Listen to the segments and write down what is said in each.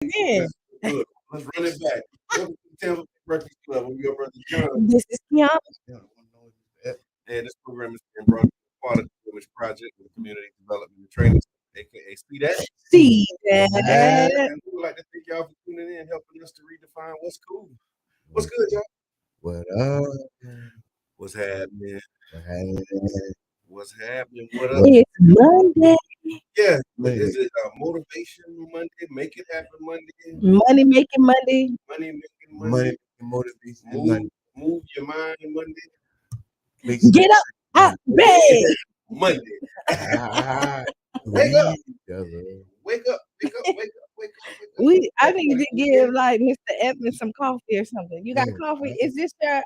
Yeah. Good. Let's run it back. Welcome to the Tampa Bay Breakfast Club with your brother John. This is Kiana. And this program is being brought to you as part of the Image Project with Community Development and Training, aka See That. See that. And we would like to thank y'all for tuning in, helping us to redefine what's cool. What's good, y'all? What up? What's happening? What happening? What's happening? What up? It's Monday. Yeah. Monday. Is it Motivation Monday? Make it happen Monday? Money making Monday. Money making Money Monday? motivation. Move your mind Monday? Get up out bed. Monday. Wake up. Wake Wake up. up. Wake up. Wake up. Wake up. I need to give like Mr. Evans some coffee or something. You got Yeah. coffee? Is this your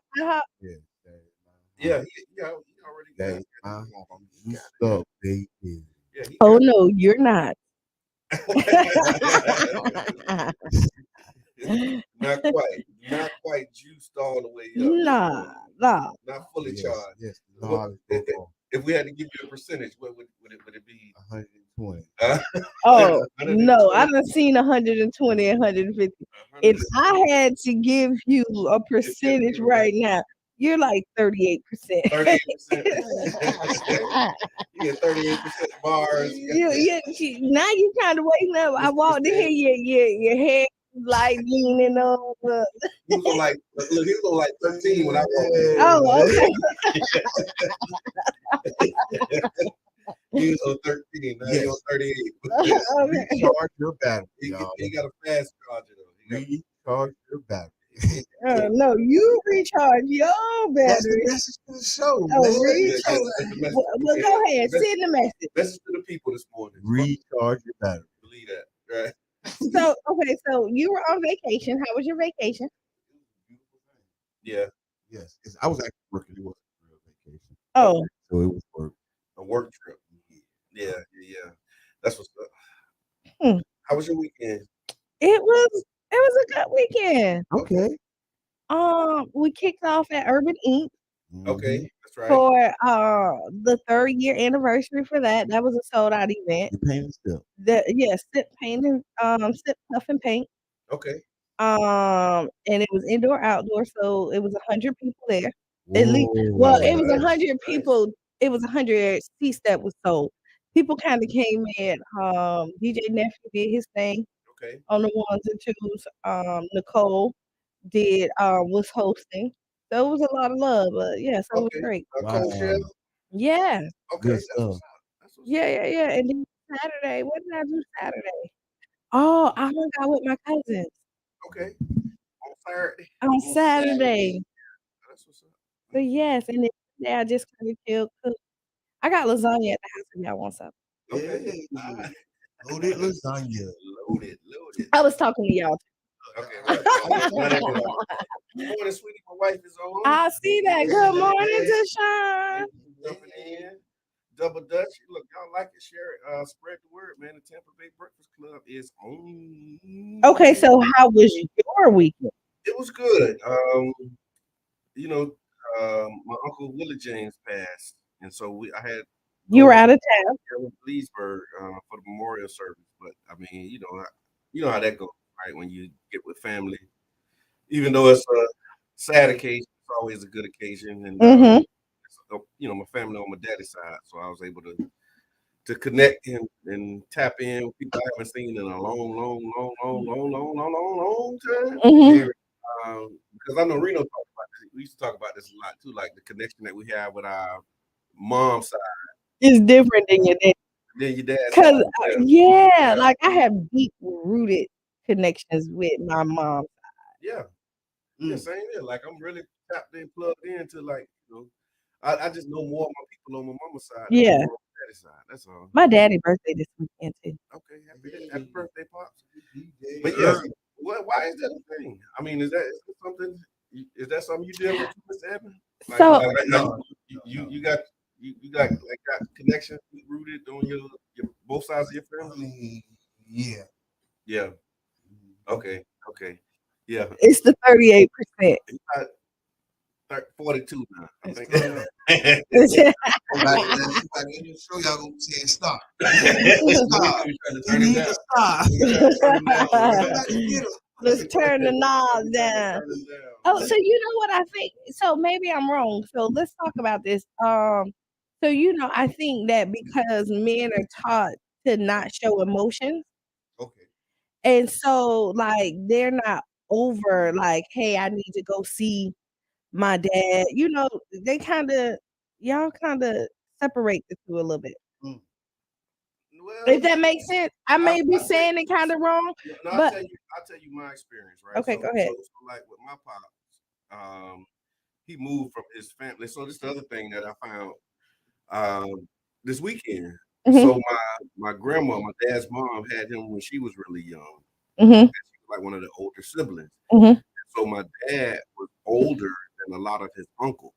Yeah, he already got it. You stop, baby. Yeah, he Oh got no, you're not. Not quite juiced all the way up. Nah. Not fully Yes, charged. yes. If we had to give you a percentage, what would it be? 120. Oh 120. no, I done seen 120 and 150. If I had to give you a percentage right now, you're like 38%. 38%. You get 38% bars. Now you kind of waking up. I walked in here, your head like leaning over. He was on like 13 when I walked in. Oh, okay. He was on 13. Now he's on 38. Okay. Recharge your battery, He y'all. got a fast charger though. Recharge your battery. No, you recharge your That's the battery. message for the show, Oh, man. recharge. Well, go ahead. Send the message. Message to the people this morning. Recharge your battery. Believe that, right? So, okay, so you were on vacation. How was your vacation? Yeah, Yes. I was actually working. It wasn't a real vacation. Oh, So it was work. a work trip. Yeah. That's what's up. Hmm. How was your weekend? it was a good weekend. Okay. We kicked off at Urban Ink Okay, Mhm. that's right. for the 3rd-year anniversary for that. That was a sold out event. You painting still. Sip painting, sip puff and paint. Okay, And it was indoor outdoor, so it was 100 people there. At least, well, it was Nice, 100 nice. people. It was 100 seats that was sold. People kind of came in. DJ Nephew did his thing Okay, on the ones and twos. Nicole did was hosting. So it was a lot of love, but yeah, so it was okay. great. Cold Wow. shell. Yeah, Okay, Good that's stuff. what's up. That's what's yeah, up. yeah, yeah. And then Saturday, what did I do Saturday? Oh, I hung out with my cousins Okay, on Saturday. on Saturday. That's what's up. So yes, and then Sunday I just kind of chilled. Cooked. I got lasagna at the house if y'all want some. Okay, Hey. alright. Loaded lasagna. Loaded. I was talking to y'all. Okay, right. Good morning, sweetie. My wife is on. I see that. Good morning to Sean. Jumping in. Double Dutch. Look, y'all like it, share it, spread the word, man. The Tampa Bay Breakfast Club is on. Okay, so how was your weekend? It was good. You know, my uncle Willie James passed, and so I had You go were out of town. here in Leesburg for the memorial service. But I mean, you know how that goes, right? When you get with family, even though it's a sad occasion, it's always a good occasion. And Mm-hmm. my family on my daddy's side, so I was able to connect and tap in with people I haven't seen in a long time. Mm-hmm. Because I know Reno talked about this. We used to talk about this a lot too, like the connection that we have with our mom's side It's different than your dad. than your dad's Cause side. yeah, like I have deep rooted connections with my mom. Yeah, same here. Like I'm really tapped in, plugged into I just know more of my people on my mama's side than I Yeah. do on my daddy's side. That's all. My daddy's birthday this weekend too. Okay, happy birthday, pops. But yes, why is that a thing? I mean, is that something? Is that something you deal with, Mr. Evans? Like, So you got connections rooted on your both sides of your I family. mean, yeah. Yeah. Okay. Yeah. it's the 38%. 42 now. I It's think. coming up. Like, in the show, y'all gonna say stop. Stop. You need to stop. Let's turn the knob down. Oh, so you know what I think? So maybe I'm wrong. So let's talk about this. So I think that because men are taught to not show emotions, Okay. and so like they're not over like, hey, I need to go see my dad. They y'all kind of separate the two a little bit. Well, If that makes sense, I may be I saying it kind of wrong, no, but I'll tell you my experience, right? okay, So, go ahead. So like with my pops, he moved from his family. So this is the other thing that I found this weekend. Mhm. So my grandma, my dad's mom, had him when she was really young. Mhm. And she was like one of the older siblings. Mhm. So my dad was older than a lot of his uncles.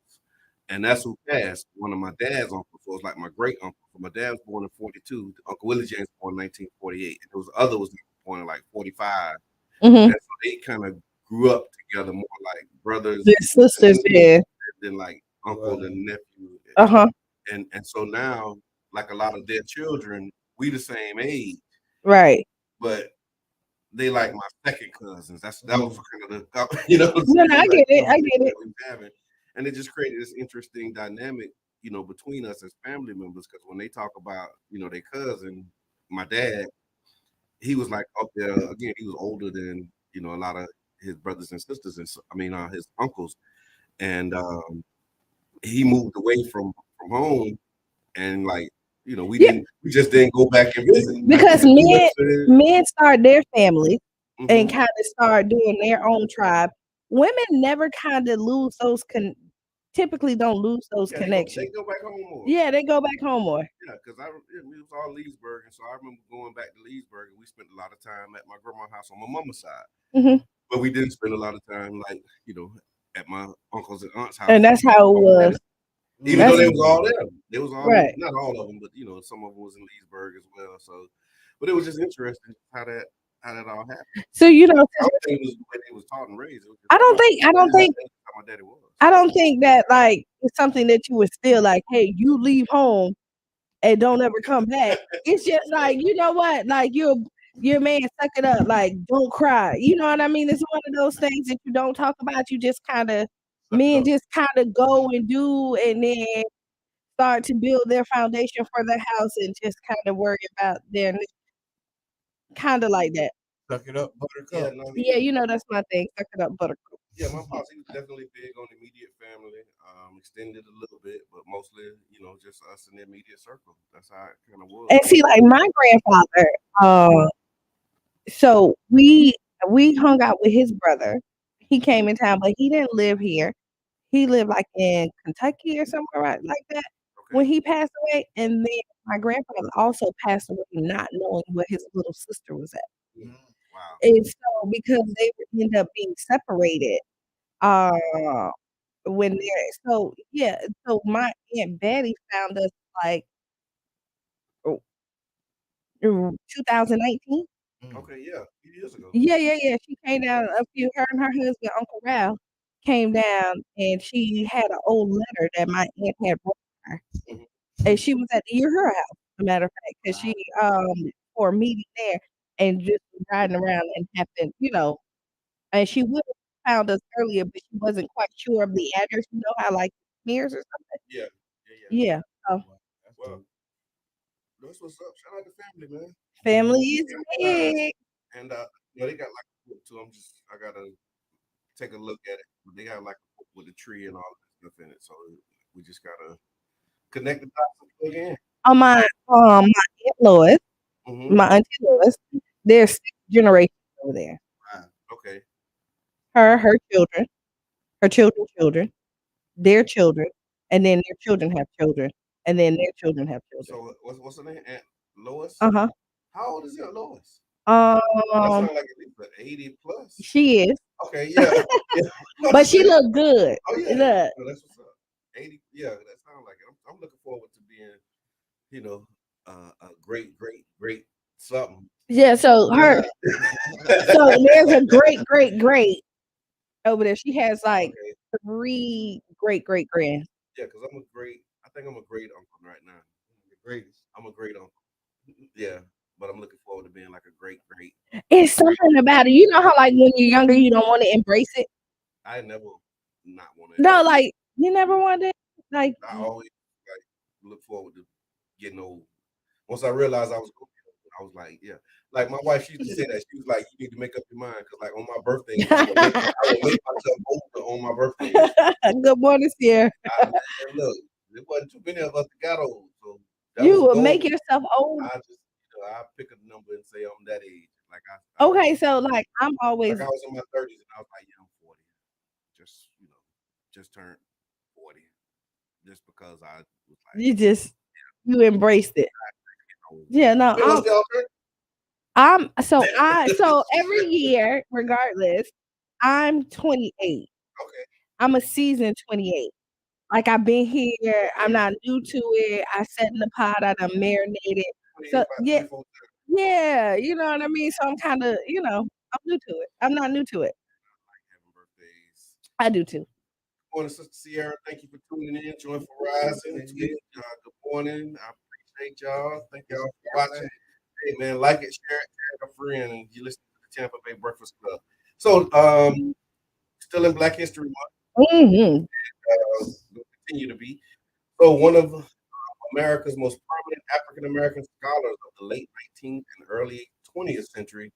And that's who passed. One of my dad's uncles was like my great uncle. So my dad was born in 42. Uncle Willie James was born in 1948. And those other was born in like 45. Mhm. And so they kind of grew up together more like brothers Their sisters, yeah. than like uncle and nephew. Uh-huh. And so now, like a lot of their children, we the same age, Right. but they like my second cousins. That was kind of the No, I get it. I get it. we was having. And it just created this interesting dynamic, between us as family members. Because when they talk about, their cousin, my dad, he was like up there again. He was older than a lot of his brothers and sisters, and so, his uncles, and he moved away from home, and like we just didn't go back and visit Because men start their families Mhm. and kind of start doing their own tribe. Women never kind of lose those typically don't lose those connections. They go back home more. Yeah, they go back home more. Yeah, because we was all Leesburg, and so I remember going back to Leesburg, and we spent a lot of time at my grandma's house on my mama's side. Mhm. But we didn't spend a lot of time, like at my uncles and aunts' house. And that's how it was. Even though they was all there, they was all Right. not all of them, but some of them was in Leesburg as well. So, but it was just interesting how that all happened. So I don't think it was the way they was taught and raised. I don't think how my daddy was. I don't think that like it's something that you would still like, hey, you leave home and don't ever come back. It's just like, you know what? Like your man, suck it up. Like, don't cry. You know what I mean? It's one of those things that you don't talk about. You just kind of just kind of go and do, and then start to build their foundation for their house, and just kind of worry about their kind of like that. Suck it up, buttercup. Yeah, that's my thing. Suck it up, buttercup. Yeah, my pops, he was definitely big on immediate family, extended a little bit, but mostly, just us in the immediate circle. That's how it kind of was. And see, like my grandfather, so we hung out with his brother. He came in town, but he didn't live here. He lived like in Kentucky or somewhere like that when he passed away. And then my grandfather also passed away not knowing where his little sister was at. Wow. And so because they would end up being separated, when they're so my Aunt Betty found us like 2019. Okay, yeah, a few years ago. Yeah. She came down her and her husband, Uncle Ralph, came down, and she had an old letter that my aunt had wrote her. And she was at the her house, as a matter of fact, because she for a meeting there and just riding around and happened, and she would have found us earlier, but she wasn't quite sure of the address. You know how like mirrors or something? Yeah. Well, that's what's up. Shout out to family, man. Family is big. And they got like a book too. I gotta take a look at it. They got like a book with a tree and all that stuff in it. So we just gotta connect the dots again. My Aunt Lois, Mm-hmm. my Auntie Lois, there's 6 generations over there. Wow. Okay. Her children, her children's children, their children, and then their children have children, and then their children have children. So what's her name? Aunt Lois? Uh-huh. How old is Aunt Lois? That sounds like at least 80 plus. She is. Okay, yeah. But she look good. Oh yeah. Look. No, that's what's up. 80. Yeah, that sounds like it. I'm looking forward to being, a great something. Yeah. So so there's a great over there. She has like 3 great grand. Yeah, because I think I'm a great uncle right now. The greatest. I'm a great uncle. Yeah, but I'm looking forward to being like a great. It's something about it. You know how like when you're younger, you don't want to embrace it. I never not want to. No, like you never wanted. Like I always like look forward to getting old. Once I realized I was going to get old, I was like, yeah. Like my wife, she used to say that. She was like, you need to make up your mind because like on my birthday, I will make myself older on my birthday. Good morning, Sierra. Look, there wasn't too many of us that got old, so You will make yourself old. I just, I pick a number and say I'm that age. Like okay, so like I'm always. Like I was in my 30s and I was like, yeah, I'm 40. Just turned 40. Just because I was like, you embraced it. Yeah, no. So every year, regardless, I'm 28. Okay. I'm a seasoned 28. Like I've been here, I'm not new to it. I sat in the pot, I done marinated. So yeah, you know what I mean. So I'm kind of, I'm new to it. I'm not new to it. Having birthdays. I do too. Good morning, Sister Sierra. Thank you for tuning in. Join for Rising. Good morning. I appreciate y'all. Thank y'all for watching. Hey man, like it, share it, tag a friend, and you listen to the Tampa Bay Breakfast Club. So, still in Black History Month. Mm-hmm. Will continue to be. So, one of America's most prominent African American scholars of the late 19th and early 20th century,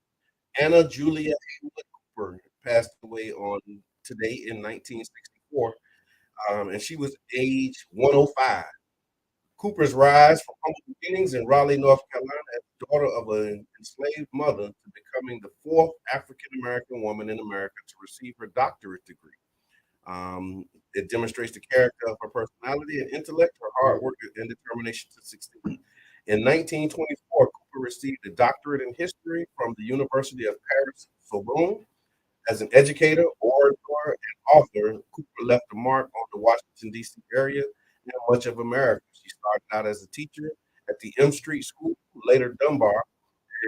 Anna Julia Haywood Cooper, passed away on today in 1964, and she was age 105. Cooper's rise from humble beginnings in Raleigh, North Carolina, as the daughter of an enslaved mother to becoming the fourth African American woman in America to receive her doctorate degree. It demonstrates the character of her personality and intellect, her hard work and determination to succeed. In 1924, Cooper received a doctorate in history from the University of Paris Sorbonne. As an educator, orator, and author, Cooper left a mark on the Washington, D.C. area and much of America. She started out as a teacher at the M Street School, later Dunbar,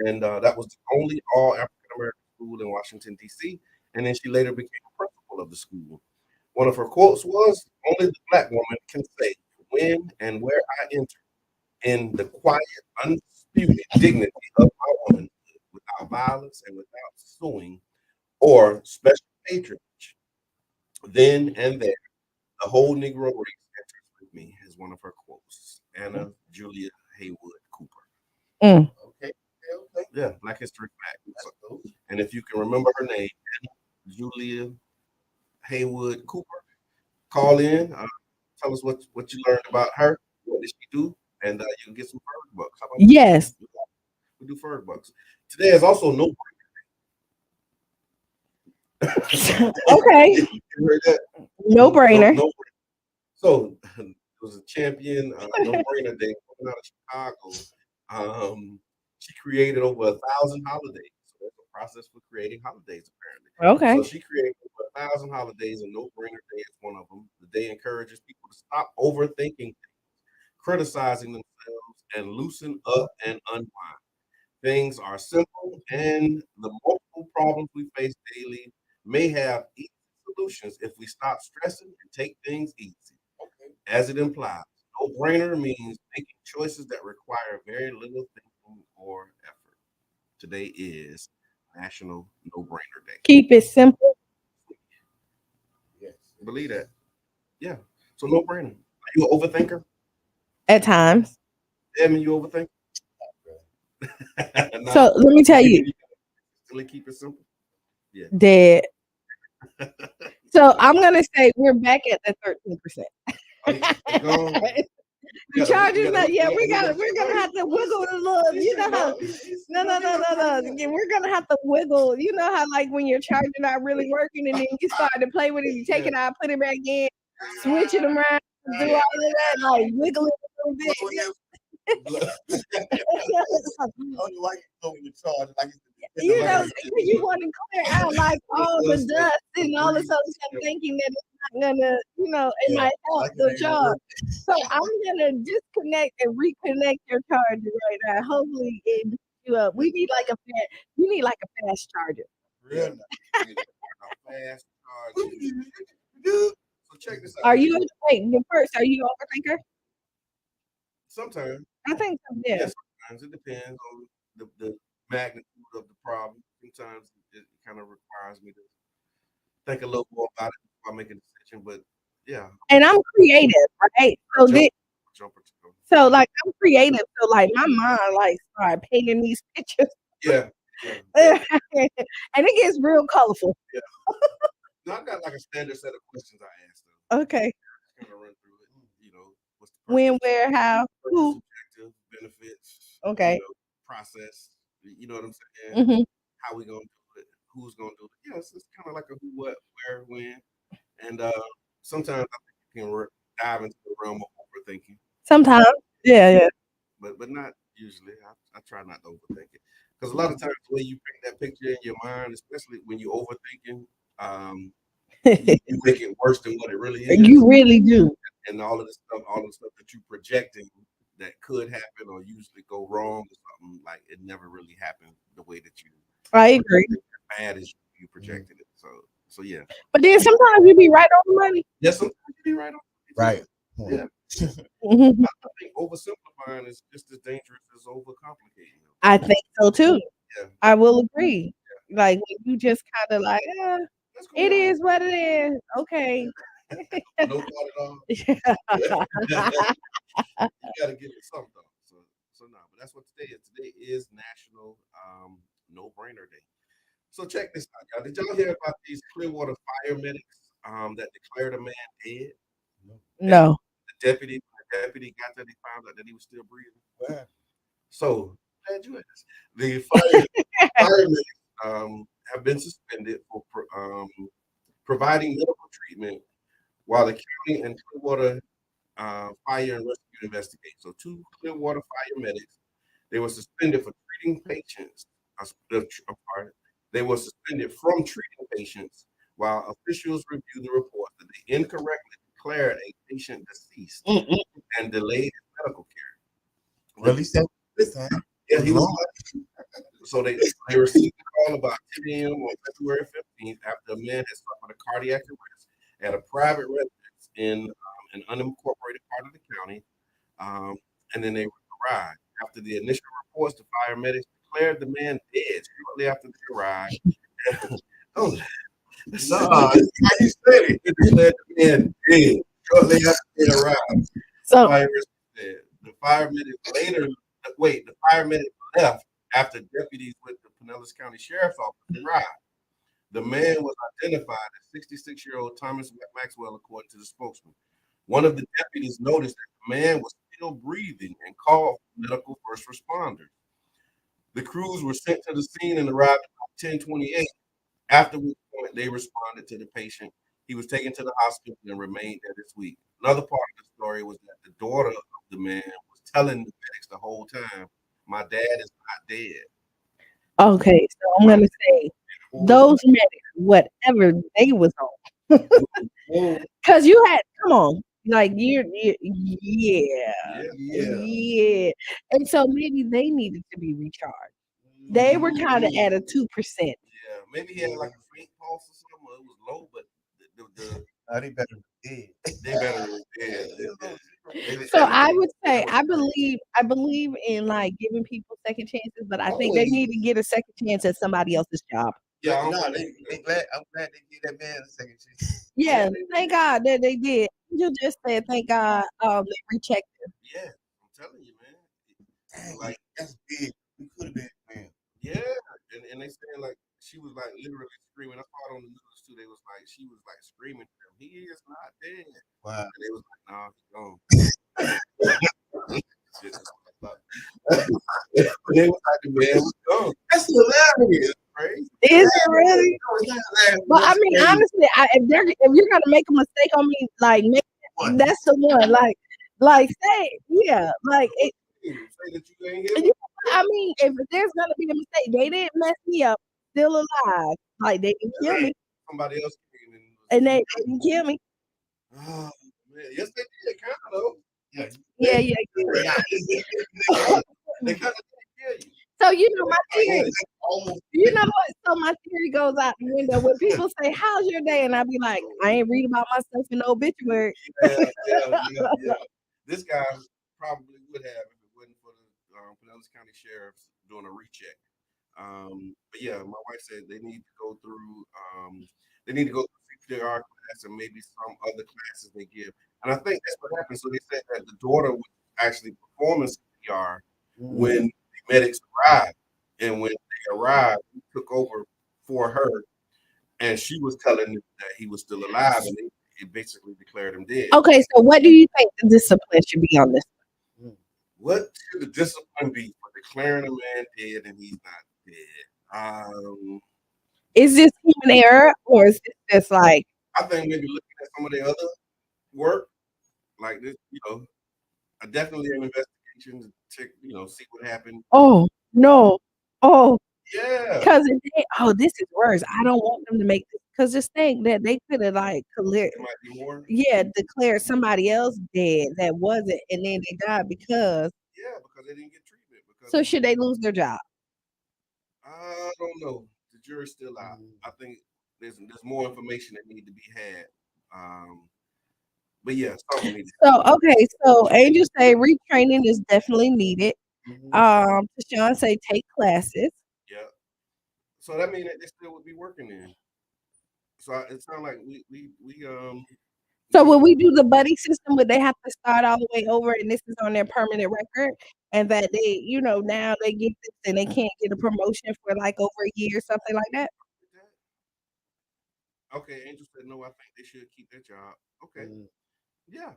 and that was the only all African American school in Washington, D.C. And then she later became principal of the school. One of her quotes was, "Only the Black woman can say when and where I enter in the quiet, undisputed dignity of my womanhood, without violence and without suing or special patronage. Then and there, the whole Negro race enters with me," is one of her quotes. Anna Julia Haywood Cooper. Okay. Yeah, Black History Fact. And if you can remember her name, Anna Julia Haywood Cooper, call in. Tell us what you learned about her. What did she do? And you can get some Ferg bucks. How about yes. That? We do Ferg bucks. Today is also no. Okay. You heard that? No brainer. No brainer. So it was a champion no brainer day coming out of Chicago. She created over 1,000 holidays. So that's a process for creating holidays, apparently. Okay. So she created over 1,000 holidays, and no brainer day is one of them. The day encourages people to stop overthinking things, criticizing themselves, and loosen up and unwind. Things are simple, and the multiple problems we face daily may have easy solutions if we stop stressing and take things easy. Okay. As it implies, no brainer means making choices that require very little thinking or effort. Today is National No Brainer Day. Keep it simple. Yes. Believe that. Yeah. So no brainer. Are you an overthinker? At times. Edmund, you overthink? So let me tell you. Really keep it simple. Yeah. Dead. So I'm gonna say we're back at the 13%. The charges, we're gonna have to wiggle a little. You know how? No. We're gonna have to wiggle. You know how like when your charger not really working and then you start to play with it, you take it out, put it back in, switch it around, do all of that, like wiggle it a little bit. You know, you want to clear out like all the dust and all this other stuff, thinking that it's not gonna, it might help the charge. So I'm gonna disconnect and reconnect your charger right now. Hopefully it beats you up. We need like you need like a fast charger. Really? A fast charger. So check this out. Are you first? Are you an overthinker? Sometimes, I think so. Yeah. yes, sometimes it depends on the magnitude of the problem. Sometimes it kind of requires me to think a little more about it before I make a decision. But yeah, And I'm creative, right? So jump, then, jumper to go. so like I'm creative. So like my mind like start painting these pictures, Yeah, yeah, and it gets real colorful. yeah. No, I got like a standard set of questions I ask them. Okay. Just kind of run through it. You know, what's the When, purpose? where, how, who? Objective, benefits, Okay. process. You know what I'm saying? Hmm. How we gonna do it? Who's gonna do it? Yeah, it's kind of like a who, what, where, when, and sometimes I think you can dive into the realm of overthinking, Sometimes. Yeah. but not usually. I try not to overthink it because a lot of times the way you paint that picture in your mind, especially when you're overthinking, um, Yeah. you make it worse than what it really is. You really do. And all of the stuff that you projecting that could happen or usually go wrong or something like it never really happened the way that you I agree. bad as you projected it. So yeah. But then sometimes you be right on the money. Yes, sometimes you be right on. Right. Yeah. Mhm. I think oversimplifying is just as dangerous as overcomplicating. I think so too. Yeah. I will agree. Like when you just kind of like, Let's go it down. is what it is. Okay. No thought at all. Yeah. You gotta give it some thought. So no, but that's what today is. Today is National No Brainer Day. So check this out, y'all. Did y'all hear about these Clearwater fire medics that declared a man dead? No. The deputy got there, they found out that he was still breathing. Wow. So glad you asked. The fire medics have been suspended for providing medical treatment while the county and Clearwater fire and rescue investigate. So two Clearwater fire medics, they were suspended for treating patients. They were suspended from treating patients while officials reviewed the report that they incorrectly declared a patient deceased and delayed his medical care. Well, at least that this time. Yeah, he was. So they received a call about 10 a.m. on February 15th after a man had suffered a cardiac arrest at a private residence in an unincorporated part of the county, and then they arrived. After the initial reports, the fire medics declared the man dead shortly after they arrived. Oh, No, how you said it. they declared the man dead shortly after they arrived. So The fire medic left after deputies with the Pinellas County Sheriff's Office arrived. The man was identified as 66-year-old Thomas Maxwell, according to the spokesman. One of the deputies noticed that the man was still breathing and called medical first responders. The crews were sent to the scene and arrived at 10:28. After which point they responded to the patient. He was taken to the hospital and remained there this week. Another part of the story was that the daughter of the man was telling the medics the whole time, "My dad is not dead." okay, so I'm gonna say those medics, whatever they was on, because you had come on, like yeah, and so maybe they needed to be recharged. They were kind of at a 2%. Yeah, maybe he had like a faint pulse or something. Or it was low, but They better be dead. they better dead. So I would say I believe in like giving people second chances, but I think they need to get a second chance at somebody else's job. Yeah, No, they glad. I'm glad they gave that man a second chance. Yeah, thank God that they did. You just said thank God they rechecked him. yeah, I'm telling you, man. Dang, Like, that's big. We could have been, man. yeah, and they saying like she was like literally screaming. I saw it on the news too. They was like she was like screaming to him, "He is not dead." Wow. And they was like, "Nah, he's gone." They was like, "The man was gone." That's hilarious. Crazy. Is it really? No, it's not hilarious. Well, I That's mean, crazy. honestly, if you're gonna make a mistake on me, like What? that's the one. Like say yeah, like it. Say that you ain't here. I mean, if there's gonna be a mistake, they didn't mess me up, still alive. Like they didn't kill me, Somebody else came and they didn't kill me. Oh man, yes they did, kind of though. Yeah. Yeah. They kind of did kill you. So you know my theory. Almost. You know what? So my theory goes out the window when people say, "How's your day?" and I be like, "I ain't read about myself in no obituary." Yeah. This guy probably would have if it wasn't for the Pinellas County sheriffs doing a recheck. But yeah, my wife said they need to go through CPR class and maybe some other classes they give. And I think that's what happened. So they said that the daughter was actually performing CPR when the medics arrived. And when they arrived, he took over for her, and she was telling him that he was still alive, and they basically declared him dead. Okay, so what do you think the discipline should be on this? What should the discipline be for declaring a man dead and he's not dead? Is this human error or is it just like? I think maybe looking at some of the other work, like this, definitely an investigation to check, see what happened. Oh no! Oh, Yeah, because this is worse. I don't want them to make this because just think that they could have like there might be more. declared somebody else dead that wasn't, and then they died because. Yeah, because they didn't get treatment. So should they lose their job? I don't know. The jury's still out. I think there's more information that need to be had. But yeah, something needs. So okay, so Angel say retraining is definitely needed. Tashawn say take classes. Yeah. So that means that they still would be working then. So it sounds like we So when we do the buddy system, would they have to start all the way over and this is on their permanent record? And that they, now they get this and they can't get a promotion for like over a year, something like that? Okay, Angel said no, I think they should keep their job. Okay. Yeah.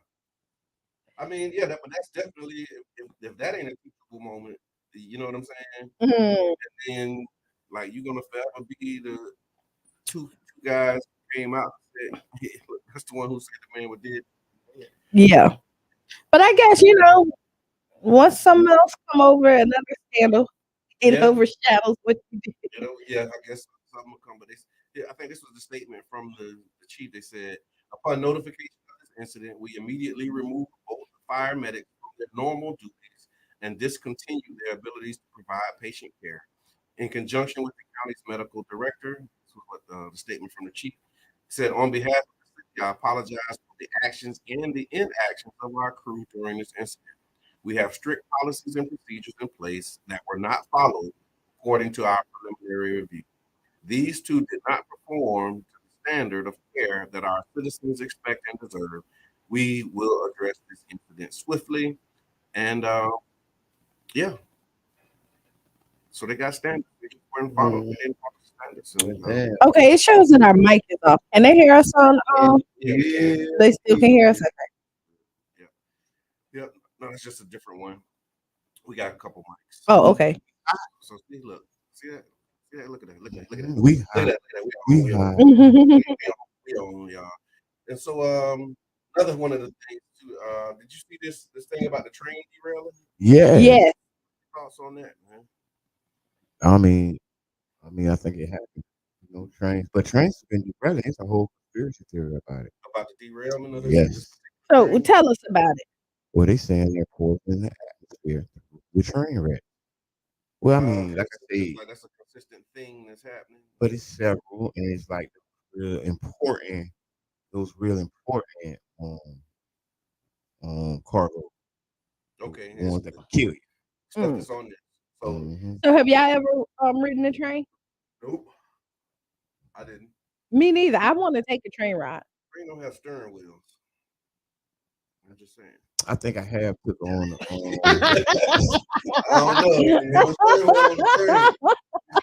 I mean, yeah, but that's definitely if that ain't a teachable moment, you know what I'm saying? And then like you're gonna forever be the two guys who came out and said, that's the one who said the man was dead. Yeah. But I guess, once someone else come over another scandal, it overshadows what you did. Yeah, I guess something will come. But I think this was the statement from the chief. They said, upon notification of this incident, we immediately removed both the fire medics from their normal duties and discontinued their abilities to provide patient care. In conjunction with the county's medical director, this was what the statement from the chief said, on behalf of the city, I apologize for the actions and the inactions of our crew during this incident. We have strict policies and procedures in place that were not followed according to our preliminary review. These two did not perform to the standard of care that our citizens expect and deserve. We will address this incident swiftly. And yeah. So they got standards. They just weren't followed. They didn't follow the standards. Okay, it shows that our mic is off. Can they hear us on they still can hear us? Okay. Yeah. No, it's just a different one. We got a couple mics. Oh, okay. So see, look. See that? Yeah, look at that. Look at that. We high. We on, y'all. And so another one of the things too, did you see this thing about the train derailing? Yeah. Yeah. Thoughts on that, man? I mean, I think it happened. Trains, but trains have been derailing. It's a whole conspiracy theory about it. About the derailment of this? Yes. So tell us about it. Well, they saying they're poisoning the atmosphere with train wreck. Well, I mean, like I say, like that's a consistent thing that's happening. But it's several, and it's like real important. Those real important cargo. Okay. Ones that can kill you. Stuff that's on there. So have y'all ever ridden a train? Nope. I didn't. Me neither. I want to take a train ride. Train don't have steering wheels. I'm just saying. I think I have put on. I don't know. You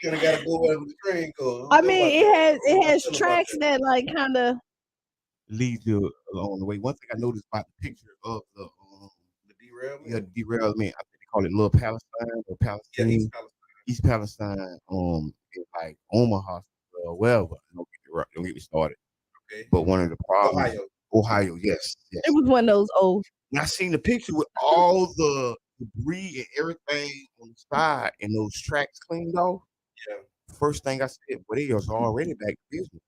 kind of got to go where the train goes. I mean, it has tracks that like kind of lead you along the way. One thing I noticed about the picture of the derailment. Yeah, derailment. I think they call it Little Palestine or Palestine. Yeah, East Palestine. In like Omaha, wherever. Don't get me started. Okay. But one of the problems. Ohio, yes. It was one of those old. And I seen the picture with all the debris and everything on the side and those tracks cleaned off. Yeah. First thing I said, well, they was already back to business.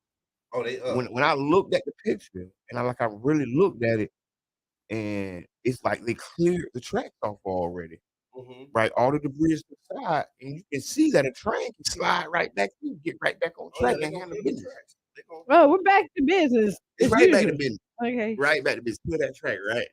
Oh, they when I looked at the picture and I really looked at it, and it's like they cleared the tracks off already. Right, all the debris is to the ride, and you can see that a train can slide right back. You get right back on track they and gonna handle fill the business. tracks. They gonna Oh, we're back to business. It's It's right back to usual. business. Okay. Right back to business. Pull that track right.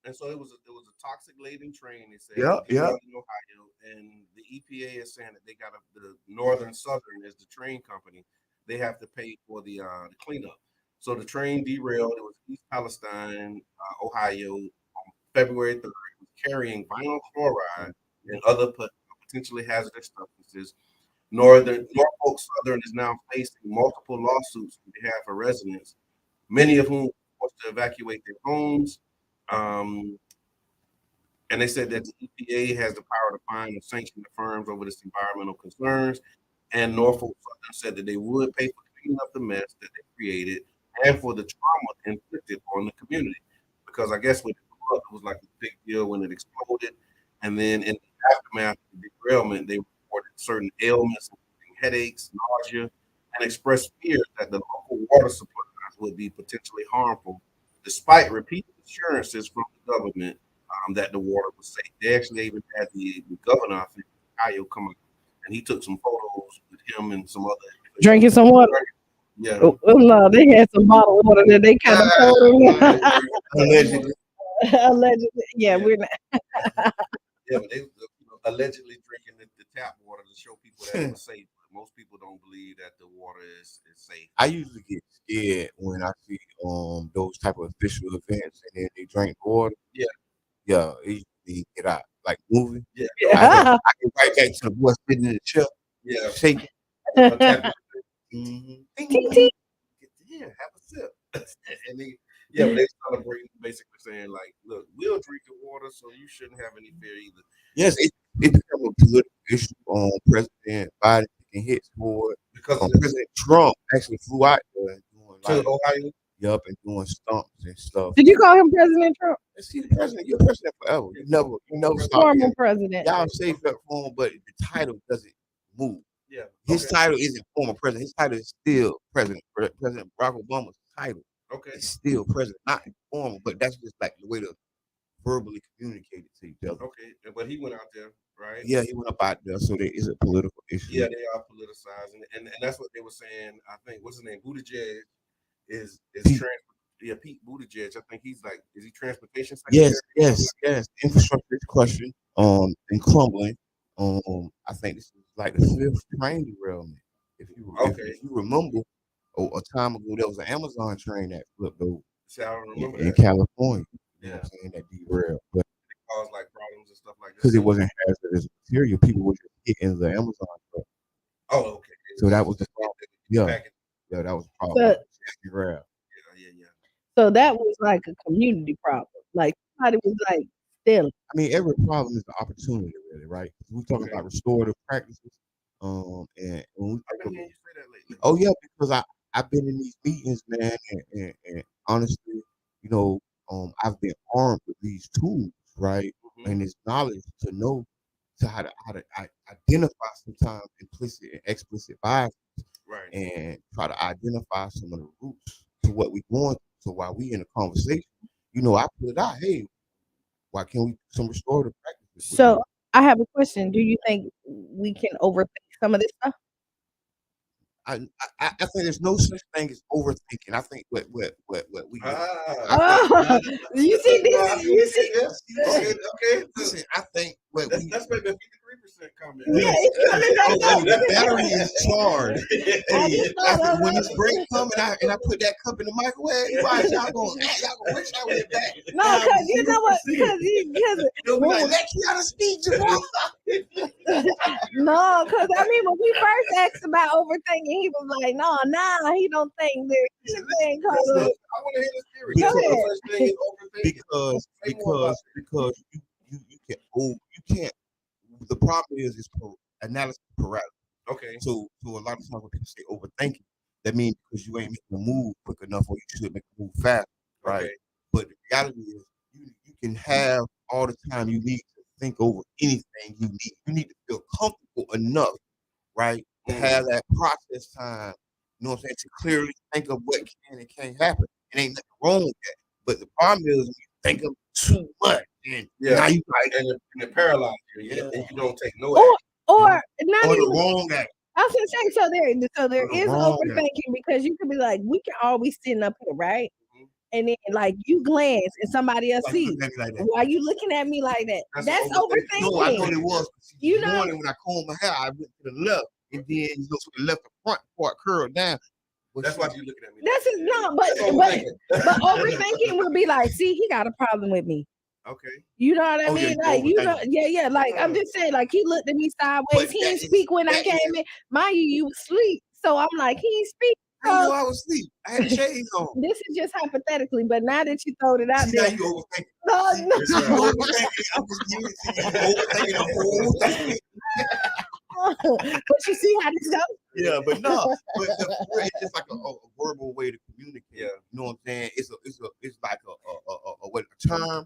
And so it was a toxic laden train. They said Yep, in yep. Northern Ohio, and the EPA is saying that they got the Northern Southern is the train company. They have to pay for the cleanup. So the train derailed. It was East Palestine, Ohio, on February 3rd. It was carrying vinyl chloride and other potentially hazardous substances. Norfolk Southern is now facing multiple lawsuits on behalf of residents, many of whom were forced to evacuate their homes. Um, and they said that the EPA has the power to fine and sanction the firms over this environmental concerns. And Norfolk Southern said that they would pay for cleaning up the mess that they created and for the trauma inflicted on the community. Because I guess when it blew up, it was like a big deal when it exploded. And then in the aftermath of the derailment, they reported certain ailments, including headaches, nausea, and expressed fears that the local water supplies would be potentially harmful, despite repeated assurances from the government that the water was safe. They actually even had the governor, I think, Ohio, come out, and he took some photos with him and some other Drinking some water. Yeah. Oh, no, they had some bottled water that they kind of told them. Allegedly. Allegedly. Yeah, we're not. Yeah, but they allegedly drinking the tap water to show people that it was safe. But most people don't believe that the water is safe. I usually get scared when I see those type of official events and then they drink water. Yeah, it usually get out like moving. Yeah. Yeah. I get right back to the boy sitting in the chair, Yeah. shaking. Ting, ting. Yeah, have a sip. And they, but they celebrating, basically saying like, look, we'll drink your water, so you shouldn't have any fear either. Yes, it became a political issue. President Biden taking hits for it. Because President Trump actually flew out there and doing to like, Ohio. yup, and doing stumps and stuff. Did you call him President Trump? Let's see the president. You're president forever. You never stop. Former president. Y'all say former, but the title doesn't move. Yeah. His title isn't former president. His title is still president. President Barack Obama's title is still president, not former, but that's just like the way to verbally communicate it to each other. Okay, but he went out there, right? Yeah, he went up out there, so there is a political issue. Yeah, they are politicizing, and that's what they were saying. I think what's his name, Buttigieg, is Pete. Pete Buttigieg. I think he's like, is he transportation secretary? Yes. Infrastructure is questioned, and crumbling. I think this is like the 5th train derailment. If you remember, a time ago there was an Amazon train that flipped over in California. You know what I'm saying, that derailed, but it caused like problems and stuff like that because it wasn't hazardous material, people were just hitting the Amazon truck. Oh, okay. So that was the problem. Yeah, that was a problem. Yeah. So that was like a community problem. Like somebody was like stealing. I mean, every problem is an opportunity, really, right? We're talking about restorative practices, and when we talk about, oh yeah, because I've been in these meetings, man, and honestly, I've been armed with these tools, right, and this knowledge to know how to identify sometimes implicit and explicit bias, right, and try to identify some of the roots to what we're going through. So while we in a conversation, I put it out, hey, why can't we do some restorative practices? So I have a question. Do you think we can overthink some of this stuff? I think there's no such thing as overthinking. I think what we you see this? You see? Okay. Listen, I think what that's maybe a 53% comment. Yeah, it's coming the battery is charged. Hey, when this break come and I put that cup in the microwave, y'all gonna wish I was back. No, because you know what? Because let you out of speech, no, because I mean when we first asked about overthinking, he was like, no, he don't think there's a thing called. I want to hear the theory. Because you can't. The problem is analysis paralysis. Okay. So a lot of times when people say overthinking, that means because you ain't making a move quick enough, or you should make a move fast, right? Okay. But the reality is, you can have all the time you need to think over anything you need. You need to feel comfortable enough, right, to have that process time. You know what I'm saying? To clearly think of what can and can't happen. It ain't nothing wrong with that. But the problem is when you think of too much, and now you and it paralyzes you. And you don't take no action. or not or even. the wrong act. I was gonna say, so there is Wrong act. overthinking because you could be like, we can always sitting up here, right? Mhm. And then like you glance and somebody else Why you sees. looking at me like that? Why you looking at me like that? That's That's overthinking. No, I know overthinking. what it was. You This know- morning when I combed my hair, I went to the left, and then so the left the front part curled down. But That's she- why you looking at me. That's just no, but That's overthinking. but overthinking would be like, see, he got a problem with me. Okay. You know what I Oh, yeah, mean? you Like, you know, overthinking. yeah. Like, I'm just saying, like, he looked at me sideways. But He that didn't is- speak when I that came is- in. Mind you, you was asleep. So I'm like, he ain't speak. I know I was asleep. I had shades on. This is just hypothetically, but now that you throwed it out See, now there, you overthinking. no, You Yes, sir. overthinking. I'm just giving it to you. You overthinking the whole thing. but you see how this goes? Yeah, but no, but it's just like a verbal way to communicate. Yeah. You know what I'm saying? It's like a term.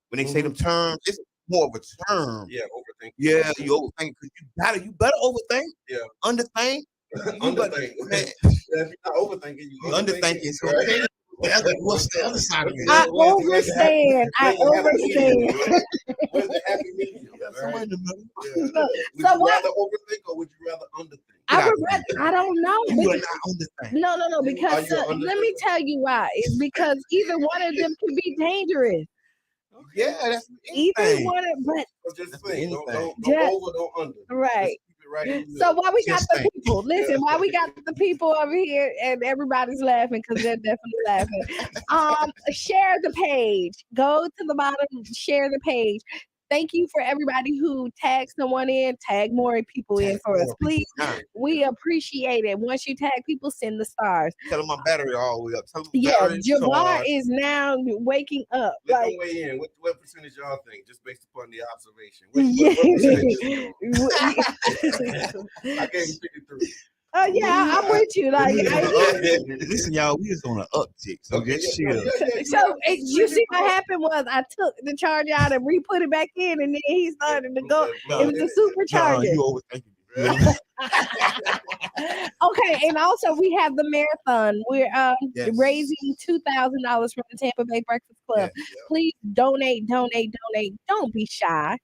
When they say them terms, it's more of a term. Yeah, overthinking. Yeah, you overthink because you better overthink. Yeah. Underthink. Underthink. Man, If you're not overthinking, you underthinking. So right? what's the other side of it? I overstand. I overstand. Where's the happy medium? Yeah, Right? somewhere in the middle. Yeah. So- Would so you what- rather overthink or would you rather underthink? I would rather, I don't know. You are because- not underthink. No, because you an let me tell you why. It's because either one of them can be dangerous. Yeah, that's Either anything. one of, but So just That's think, don't Yeah. over, don't under. right. Just keep it right in the So middle. why we got Just the think. people? Listen, why we got the people over here and everybody's laughing because they're definitely laughing. Share the page. Go to the bottom. Share the page. Thank you for everybody who tagged someone in. Tag more people in for us, please. We appreciate it. Once you tag people, send the stars. Tell them my battery all the way up. Tell them Yeah, battery Jabbar charged. is now waking up. Let Like, them weigh in. What percentage y'all think, just based upon the observation? yeah. What percentage is I gave him 53. Oh yeah, I'm with you. Like, Listen, y'all, we is on an uptick, so Okay, just yeah, chill. so you see what happened was I took the charger out and re-put it back in, and then he started to go. No, It was a Nah, supercharger. you overthinking. Okay, and also we have the marathon. We're Yes. raising $2,000 from the Tampa Bay Breakfast Club. Yeah, Please donate. Don't be shy.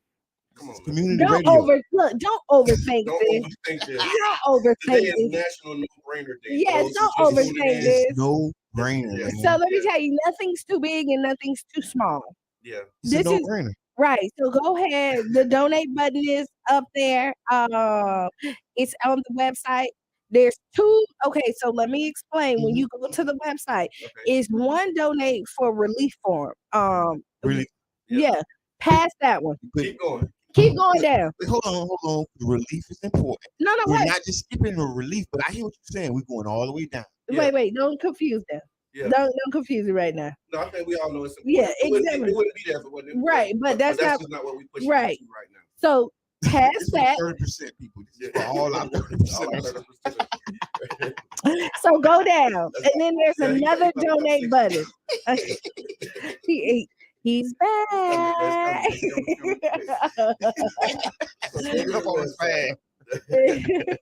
Come on, man. Community Don't radio. don't overthink Don't this. overthink this. Don't overthink Today is this. National No Brainer Day. Yes, Those don't who just overthink tuning in, this. It's no brainer. Yeah. man. So let me tell you, nothing's too big and nothing's too small. Yeah. It's a this no is- brainer. Right. So go ahead. The donate button is up there. It's on the website. There's two. Okay, so let me explain. When you go to the website, Okay. is one donate for relief form. Really. Yeah. Pass that one. Keep going. Keep going down. Wait, hold on. The relief is important. No, We're wait. not just skipping the relief, but I hear what you're saying. We're going all the way down. Yeah. Wait. Don't confuse them. Yeah. Don't confuse it right now. No, I think we all know it's important. Yeah, It wouldn't be- exactly. It wouldn't be there if it wasn't important. Right, but that's not- just not what we push right. right now. So pass This is that. 30% people. This is for Yeah. all our 30%. So go down, That's and then there's Yeah, he got- another he got donate 60. button. He's back. Up on his fast.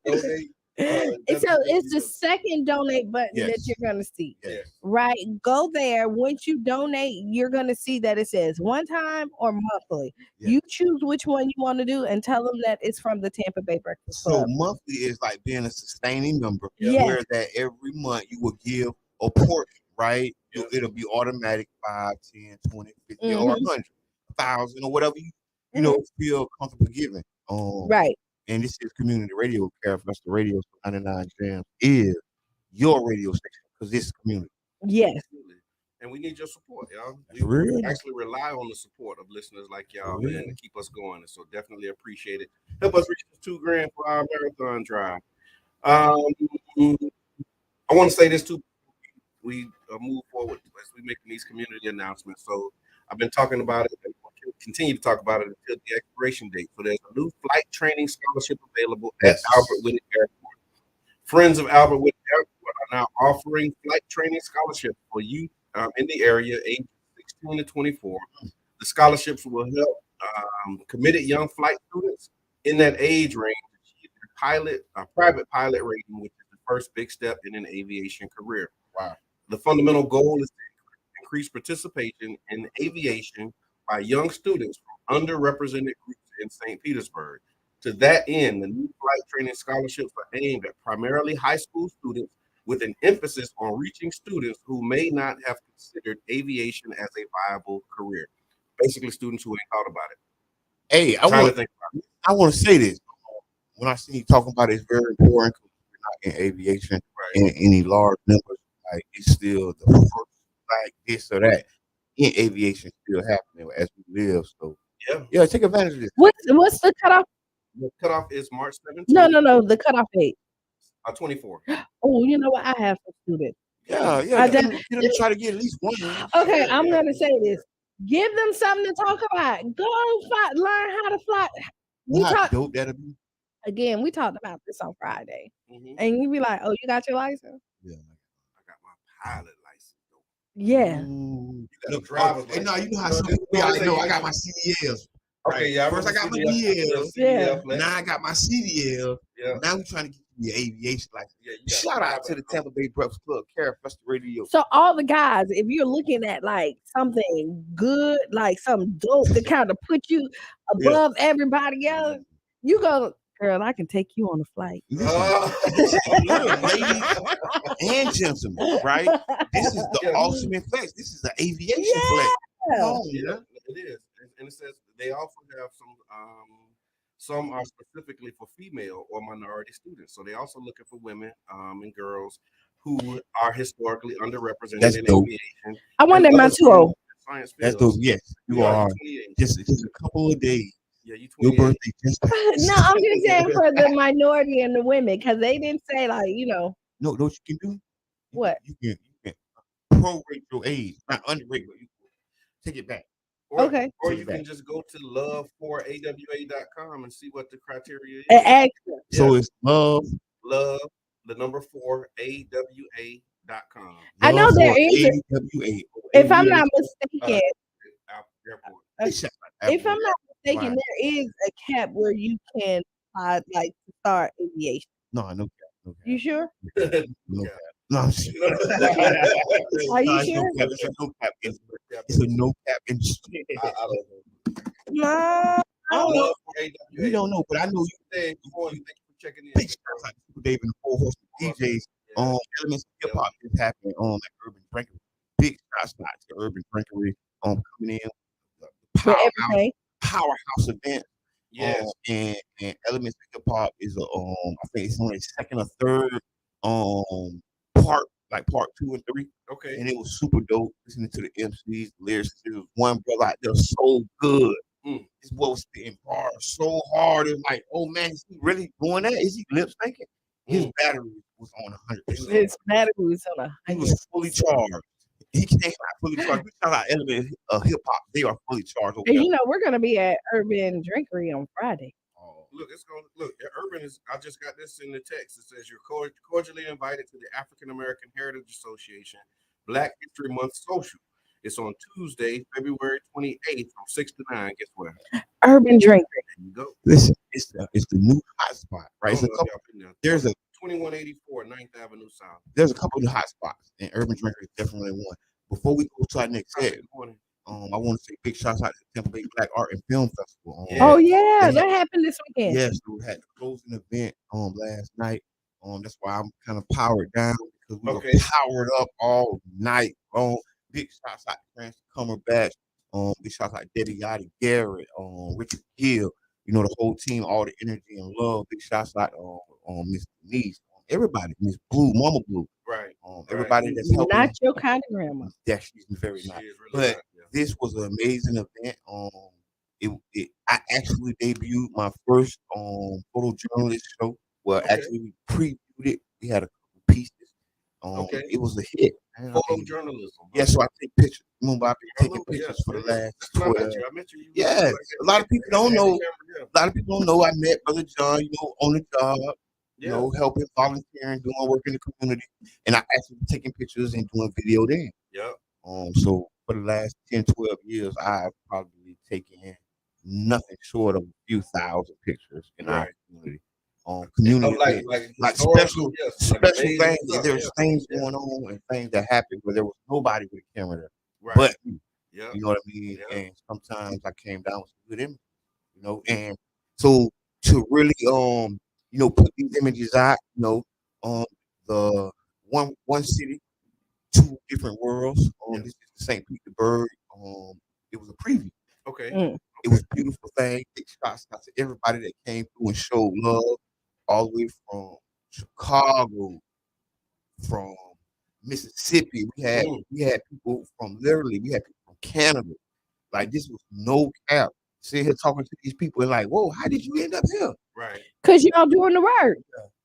Donate, And so it's the second donate button that Yes. you're gonna see, Yes. right? Go there. Once you donate, you're gonna see that it says one time or monthly. Yeah. You choose which one you want to do, and tell them that it's from the Tampa Bay Breakfast So Club. monthly is like being a sustaining member, Yeah. where that every month you will give a portion, right? Yeah. It'll be automatic 5, 10, 20, 50, or Mhm. 100, 1,000, or whatever you know feel comfortable giving. Right. And this is community radio. Careful, the radio 99 Jams is your radio station because this is community. Yes. Absolutely. And we need your support, y'all. That's We real. actually rely on the support of listeners like y'all, Real. man, to keep us going. And so definitely appreciate it. Help us reach the $2,000 for our marathon drive. I want to say this too. We move forward as we making these community announcements. So I've been talking about it and we'll continue to talk about it until the expiration date. So there's a new flight training scholarship available at Yes. Albert Whitney Airport. Friends of Albert Whitney Airport are now offering flight training scholarships for youth in the area ages 16 to 24. The scholarships will help committed young flight students in that age range achieve their private pilot rating, which is the first big step in an aviation career. Wow. The fundamental goal is to increase participation in aviation by young students from underrepresented groups in St. Petersburg. To that end, the new flight training scholarships are aimed at primarily high school students with an emphasis on reaching students who may not have considered aviation as a viable career. Basically, students who ain't thought about it. Hey, Trying to think about it. I want to say this. When I see you talking about it, it's very important because we're not in aviation in any large numbers. Like it's still the first, like this or that in aviation still happening as we live. So yeah, take advantage of this. What's the cutoff? The cutoff is March 17th. No. The cutoff date. 24. Oh, you know what? I have some students. Yeah. I Get them to try to get at least one. Okay, I'm gonna say this. Give them something to talk about. Go learn how to fly. How dope that'll be. Again, we talked about this on Friday. Mhm. And you be like, oh, you got your license? Yeah. I got my pilot license. Yeah. Ooh. You got a driver's Hey, no, you know how license. some people I know I got my CDLs. Okay, yeah. First I got my DL. DL. Now I got my CDL. Yeah. Now we're trying to get the aviation license. Yeah, you got Shout out to the Tampa Bay Breakfast Club, Carol Fester Radio. So all the guys, if you're looking at like something good, like something dope to kind of put you above everybody else, you go, girl, I can take you on a flight. Ladies and gentlemen, right? This is the ultimate flex. This is the aviation flex. Yeah, it is. And it says they also have some are specifically for female or minority students. So they also looking for women and girls who are historically underrepresented in aviation. I wonder my 2-0. Science That's dope. Yes, you are. Just a couple of days. Yeah, you your birthday just passed. No, I'm just saying for the minority and the women, because they didn't say like, you know. No, what you can do? What? You can prorate your age, not underrate, but you can take it back. Or you can just go to love4awa.com and see what the criteria is. And so it's love the number 4awa.com. I know there is. If I'm not mistaken. If I'm not mistaken, there is a cap where you can like start aviation. No, no cap. You sure? No cap. No, I'm sure. Are you sure? It's a no cap industry. It's a no cap industry. I don't know. No. I don't know. You don't know, but I know you. Thank you for checking in. Big shout out to Super Dave and the Four Horsemen DJs. Elements of hip hop is happening at Urban Drinkery. Big shout out to Urban Drinkery coming in. Powerhouse event. Yes. And Elements of Hip Hop is I think it's only second or third part 2 and 3. Okay. And it was super dope listening to the MCs, the lyrics. There was one brother out there so good. This boy was spitting bars so hard. It was like, oh man, is he really doing that? Is he lip syncing? His battery was on 100%. His battery was on 100%. He was fully charged. He came out fully charged. We talk about Element of Hip Hop. They are fully charged. And you know, we're gonna be at Urban Drinkery on Friday. Look, Urban is. I just got this in the text. It says you're cordially invited to the African American Heritage Association Black History Month Social. It's on Tuesday, February 28th from 6 to 9. Guess what? Urban Drinkery. There you go. Listen, it's the new hot spot, right? There's a 2184 9th Avenue South. There's a couple of hot spots, and Urban Drinkery is definitely one. Before we go to our next set, I want to say big shout out to the Tampa Bay Black Art and Film Festival. Oh yeah, that happened this weekend. Yes, we had the closing event last night. That's why I'm kind of powered down because we were powered up all night long. Big shouts out to Francis Cumberbatch. Big shouts out to Debbie Yachty Garrett, Richard Gill. You know, the whole team, all the energy and love. Big shouts out to Miss Denise, everybody, Miss Blue, Mama Blue. Right. Everybody that's helping. Not your kind of grandma. Yeah, she's very nice. But this was an amazing event. I actually debuted my first photojournalist show. Well, actually we previewed it. We had a couple pieces. It was a hit. Photojournalism. Yeah, so I take pictures. Remember, I've been taking pictures for the last 12. I met you. Yeah, a lot of people don't know. A lot of people don't know I met Brother John, on the job. Helping, volunteering, doing work in the community. And I actually taking pictures and doing video then. Yeah. So for the last 10, 12 years, I've probably taken nothing short of a few thousand pictures in our community. Community like special things. There's things going on and things that happen where there was nobody with a camera there. But you know what I mean? And sometimes I came down with some good images, and so to really put these images out. The one city, two different worlds. This is St. Petersburg. It was a preview. Okay. It was a beautiful thing. Big shots out to everybody that came through and showed love, all the way from Chicago, from Mississippi. We had people from Canada. Like, this was no cap. Sitting here talking to these people and like, whoa, how did you end up here? Right. Because y'all doing the work.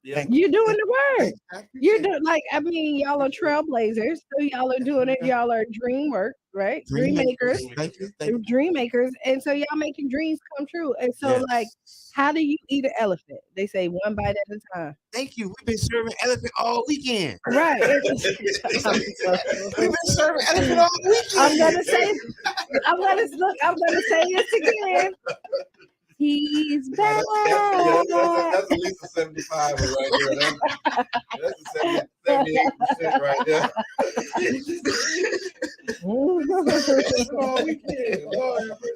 Yeah. You're doing the work. You're doing, like, I mean, y'all are trailblazers. So y'all are doing it. Y'all are dream work, right? Dream makers. Thank you. Dream makers. And so y'all making dreams come true. And so, like, how do you eat an elephant? They say one bite at a time. Thank you. We've been serving elephant all weekend. Right. We've been serving elephant all weekend. I'm gonna say this again. He's back. That's at least a 75 right there. That's a 78% right there.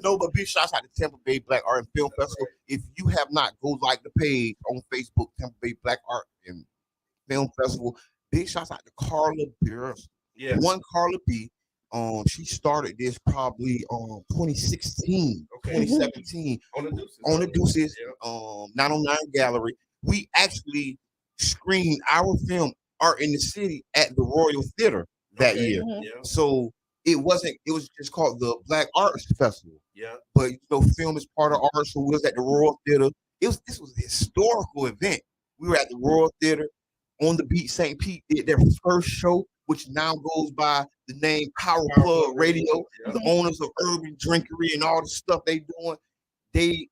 No, but big shouts out to Tampa Bay Black Art and Film Festival. If you have not, go like the page on Facebook, Tampa Bay Black Art and Film Festival. Big shouts out to Carla Beers. Yeah. One Carla B. She started this probably 2016, 2017 on the Deuces, 909 Gallery. We actually screened our film Art in the City at the Royal Theater that year. So it was just called the Black Arts Festival. Yeah. But film is part of art, so we was at the Royal Theater. This was a historical event. We were at the Royal Theater. On the Beat St. Pete did their first show, which now goes by the name Power Plug Radio. The owners of Urban Drinkery and all the stuff they doing. Their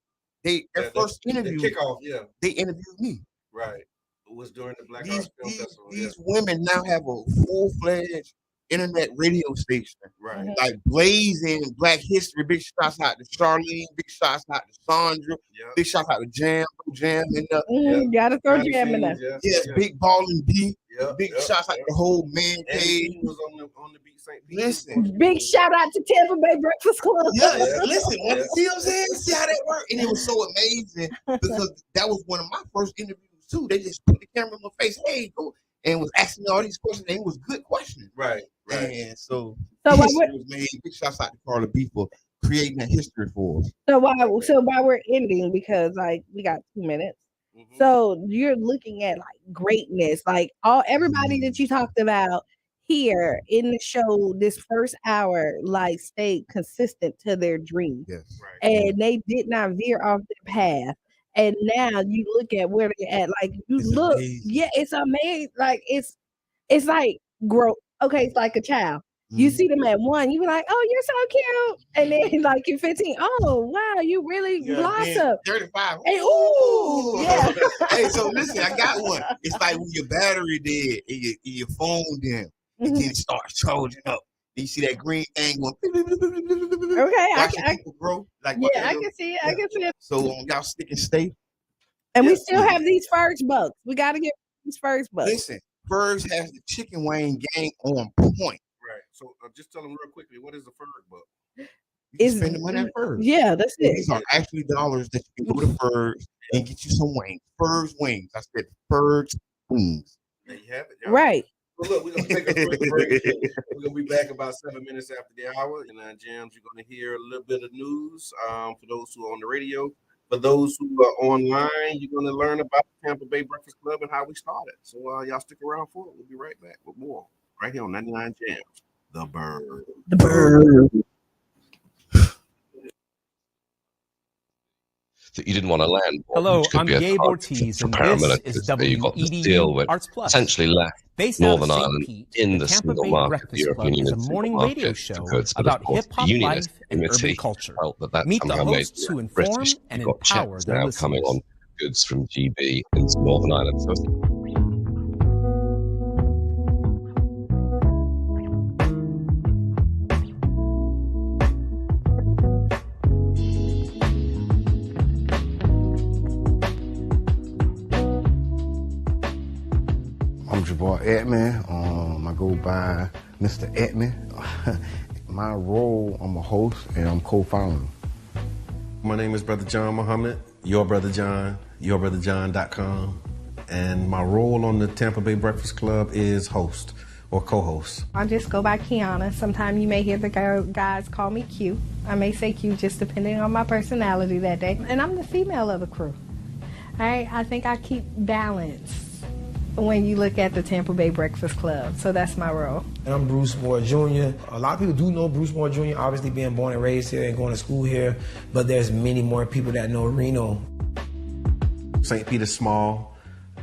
first interview, kickoff, they interviewed me. Right. It was during the Black Arts Film Festival. These women now have a full-fledged internet radio station. Right. Like blazing Black history. Big shouts out to Charlene. Big shouts out to Sandra. Big shouts out to Jam in the gotta throw Jam in there. Yes, Big Ball and D. Big shouts out to the whole man cave. Was on the Beat St. Pete. Listen. Big shout out to Tampa Bay Breakfast Club. Listen, see what I'm saying? See how that worked? And it was so amazing because that was one of my first interviews too. They just put the camera in my face, hey, go, and was asking me all these questions. And it was good questions. Right. And so history was made. Big shouts out to Carla B for creating that history for us. So while we're ending, because like we got 2 minutes. So you're looking at like greatness, like everybody that you talked about here in the show, this first hour, like stayed consistent to their dreams. Yes. Right. And they did not veer off their path. And now you look at where they're at, like it's amazing. It's amazing. Like it's like growth. Okay, it's like a child. You see them at 1, you be like, oh, you're so cute. And then like you're 15, oh wow, you really blossom. 35. Hey, ooh, yeah. Hey, so listen, I got one. It's like when your battery dead and your phone down, and then it starts charging up. And you see that green thing going. Okay, I can grow. Like I can see it. I can see it. So y'all stick and stay. And we still have these Fergs bucks. We got to get these Fergs bucks. Listen, Fergs has the Chicken Wing gang on point. Right. So just tell them real quickly, what is the Ferg buck? You spend the money at Fergs. Yeah, that's it. These are actually dollars that you can go to Fergs and get you some wings. Fergs wings. I said Fergs wings. There you have it. Y'all. Right. So look, we're gonna take a quick break. We're gonna be back about 7 minutes after the hour. And Jams, you're gonna hear a little bit of news for those who are on the radio. For those who are online, you're gonna learn about Tampa Bay Breakfast Club and how we started. So y'all stick around for it. We'll be right back with more right here on 99 Jams. The Bird. The Bird. That you didn't want to land. Hello, I'm Gabe Ortiz, and this is WEDU Arts Plus. Essentially left Based Northern out of Ireland St. Pete, in the Tampa single Bay market, Breakfast the European Club is Union a morning single radio market show for goods, but about of course, hip-hop the life Unionist and urban committee culture. felt that Meet the somehow made hosts who the inform British and got empower checks their now listeners. coming on goods from GB into Northern Ireland. So I'm Jabbar Edman. I go by Mr. Edman. My role, I'm a host and I'm co-founder. My name is Brother John Muhammad. Your Brother John, yourbrotherjohn.com. And my role on the Tampa Bay Breakfast Club is host or co-host. I just go by Kiana. Sometimes you may hear the guys call me Q. I may say Q just depending on my personality that day. And I'm the female of the crew. All right, I think I keep balance when you look at the Tampa Bay Breakfast Club. So that's my role. And I'm Bruce Moore Jr. A lot of people do know Bruce Moore Jr., obviously being born and raised here and going to school here, but there's many more people that know Reno. St. Peter's small,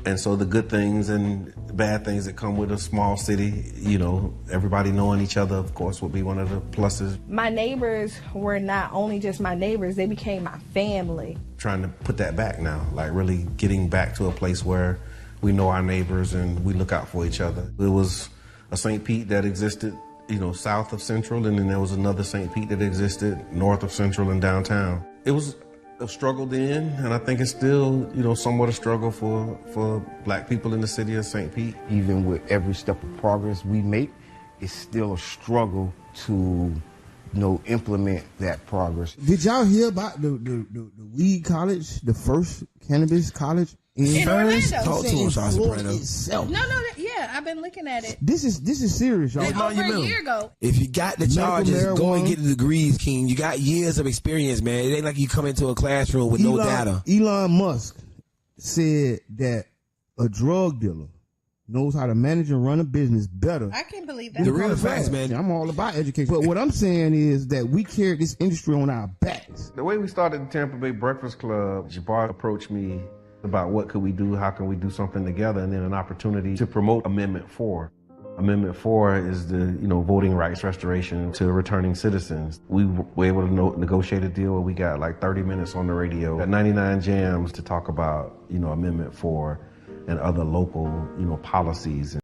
and so the good things and bad things that come with a small city, you know, everybody knowing each other, of course, would be one of the pluses. My neighbors were not only just my neighbors, they became my family. Trying to put that back now, like really getting back to a place where we know our neighbors and we look out for each other. There was a St. Pete that existed, you know, south of Central, and then there was another St. Pete that existed north of Central and downtown. It was a struggle then, and I think it's still, you know, somewhat a struggle for Black people in the city of St. Pete. Even with every step of progress we make, it's still a struggle to, you know, implement that progress. Did y'all hear about the weed college, the first cannabis college in Orlando? Talk to him, Sean Soprano. No, yeah, I've been looking at it. This is serious, y'all. Over a year ago. If you got the charges, go and get the degrees, King. You got years of experience, man. It ain't like you come into a classroom with no data. Elon Musk said that a drug dealer knows how to manage and run a business better. I can't believe that. The real facts, man. I'm all about education. But what I'm saying is that we carry this industry on our backs. The way we started the Tampa Bay Breakfast Club, Jabbar approached me about what could we do, how can we do something together, and then an opportunity to promote Amendment 4. Amendment 4 is the, you know, voting rights restoration to returning citizens. We were able to negotiate a deal where we got like 30 minutes on the radio at 99 Jams to talk about, you know, Amendment 4 and other local, you know, policies.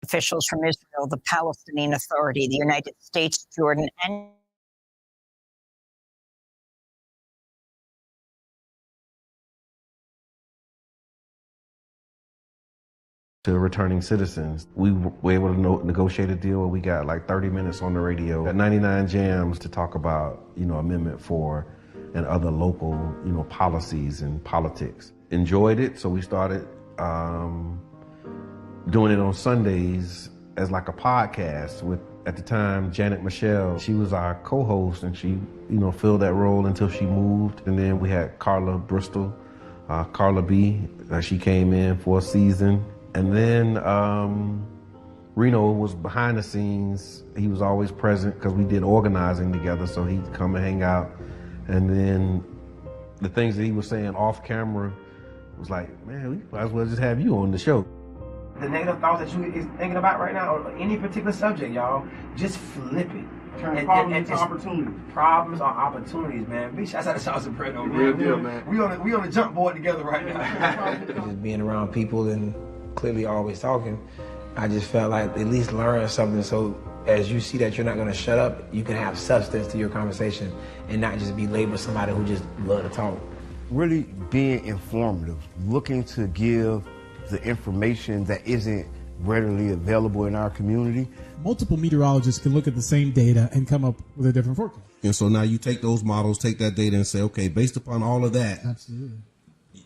Officials from Israel, the Palestinian Authority, the United States, Jordan, and to returning citizens. We were able to negotiate a deal where we got like 30 minutes on the radio at 99 Jams to talk about, you know, Amendment 4 and other local, you know, policies and politics. Enjoyed it, so we started doing it on Sundays as like a podcast with, at the time, Janet Michelle. She was our co-host, and she, you know, filled that role until she moved. And then we had Carla Bristol, Carla B. She came in for a season. And then Reno was behind the scenes. He was always present because we did organizing together, so he'd come and hang out. And then the things that he was saying off camera was like, man, we might as well just have you on the show. The negative thoughts that you is thinking about right now, or any particular subject, y'all, just flip it. Turn problems into opportunities. Problems are opportunities, man. Big shouts out to Sean Soprano, man. Real deal, man. We on the jump board together right now. Just being around people and clearly always talking, I just felt like at least learn something. So as you see that you're not going to shut up, you can have substance to your conversation and not just be labeled somebody who just love to talk. Really being informative, looking to give the information that isn't readily available in our community. Multiple meteorologists can look at the same data and come up with a different forecast. And so now you take those models, take that data and say, okay, based upon all of that, absolutely,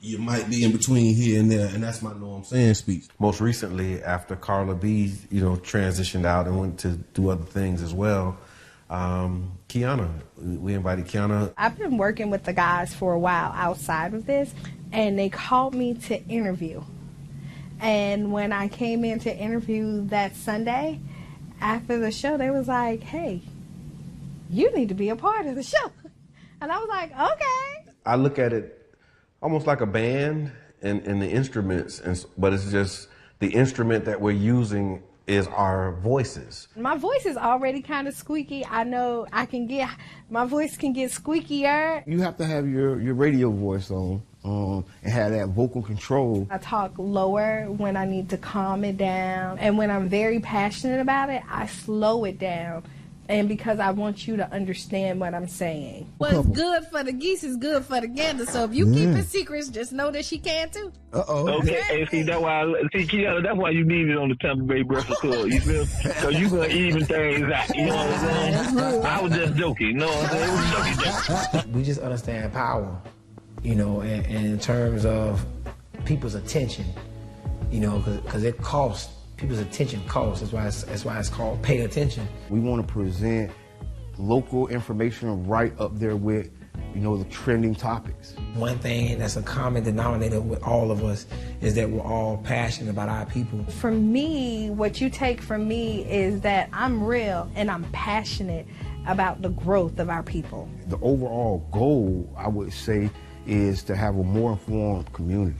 you might be in between here and there, and that's my know I'm saying speech. Most recently, after Carla B, you know, transitioned out and went to do other things as well, Kiana, we invited Kiana. I've been working with the guys for a while outside of this, and they called me to interview. And when I came in to interview that Sunday, after the show, they was like, hey, you need to be a part of the show. And I was like, okay. I look at it almost like a band and the instruments, but it's just the instrument that we're using is our voices. My voice is already kind of squeaky. I know my voice can get squeakier. You have to have your radio voice on. And have that vocal control. I talk lower when I need to calm it down. And when I'm very passionate about it, I slow it down and because I want you to understand what I'm saying. What's good for the geese is good for the gander. So if you keep it secrets, just know that she can too. Okay, hey, see that's why Kiana, that's why you need it on the Tampa Bay Breakfast Club. You feel? So you gonna even things out. You know what I'm saying? I was just joking. You know what I'm saying? We just understand power, you know, and in terms of people's attention, you know, because it costs. People's attention costs. That's why it's called pay attention. We want to present local information right up there with, you know, the trending topics. One thing that's a common denominator with all of us is that we're all passionate about our people. For me, what you take from me is that I'm real and I'm passionate about the growth of our people. The overall goal, I would say, is to have a more informed community.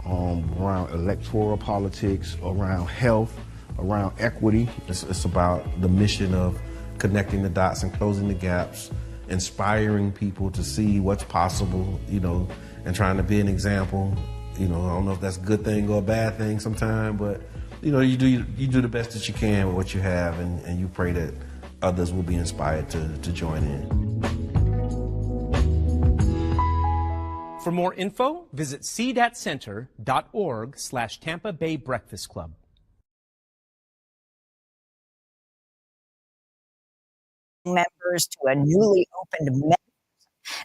Around electoral politics, around health, around equity. It's about the mission of connecting the dots and closing the gaps, inspiring people to see what's possible, you know, and trying to be an example. You know, I don't know if that's a good thing or a bad thing sometimes, but you know, you do the best that you can with what you have, and you pray that others will be inspired to join in. For more info, visit cdatcenter.org/Tampa Bay Breakfast Club. Members to a newly opened mechanism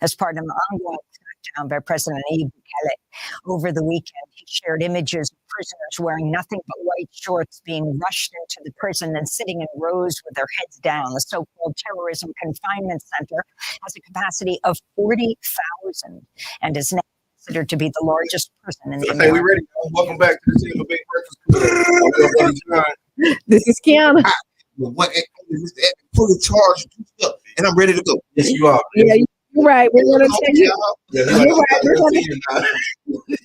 as part of an ongoing crackdown by President Nayib Bukele. Over the weekend, he shared images of prisoners wearing nothing but white shorts being rushed into the prison and sitting in rows with their heads down. The so-called terrorism confinement center has a capacity of 40,000 and is now considered to be the largest prison in the Hey, we ready? Welcome back to the Tampa Bay Breakfast Club. This is Kiana. Fully charged and I'm ready to go. Yes, you are. Yeah, you're right. We're going to tell you. Yeah, You're right. We're gonna,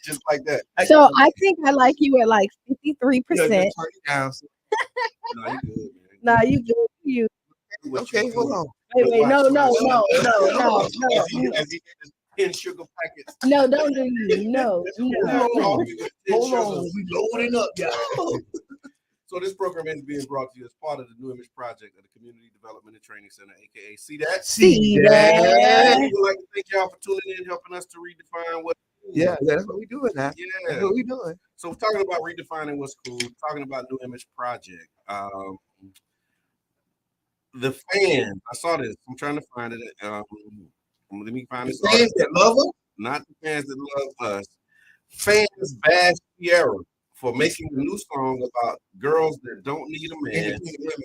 just like that. so I think I like you at like 53%. Nah, you good. You. Okay, hold on. Wait, no. In sugar packets. No, don't do you. No. Hold on. We loading up, y'all. So this program is being brought to you as part of the New Image Project of the Community Development and Training Center, aka CDAT. See that. We would like to thank y'all for tuning in, helping us to redefine what. Yeah, that's what we doing now. Yeah, that's what we doing. So talking about redefining what's cool, talking about New Image Project. The fans, I saw this. I'm trying to find it. Let me find this. The fans that love us, not the fans that love us. Fans bash Ciara for making a new song about girls that don't need a man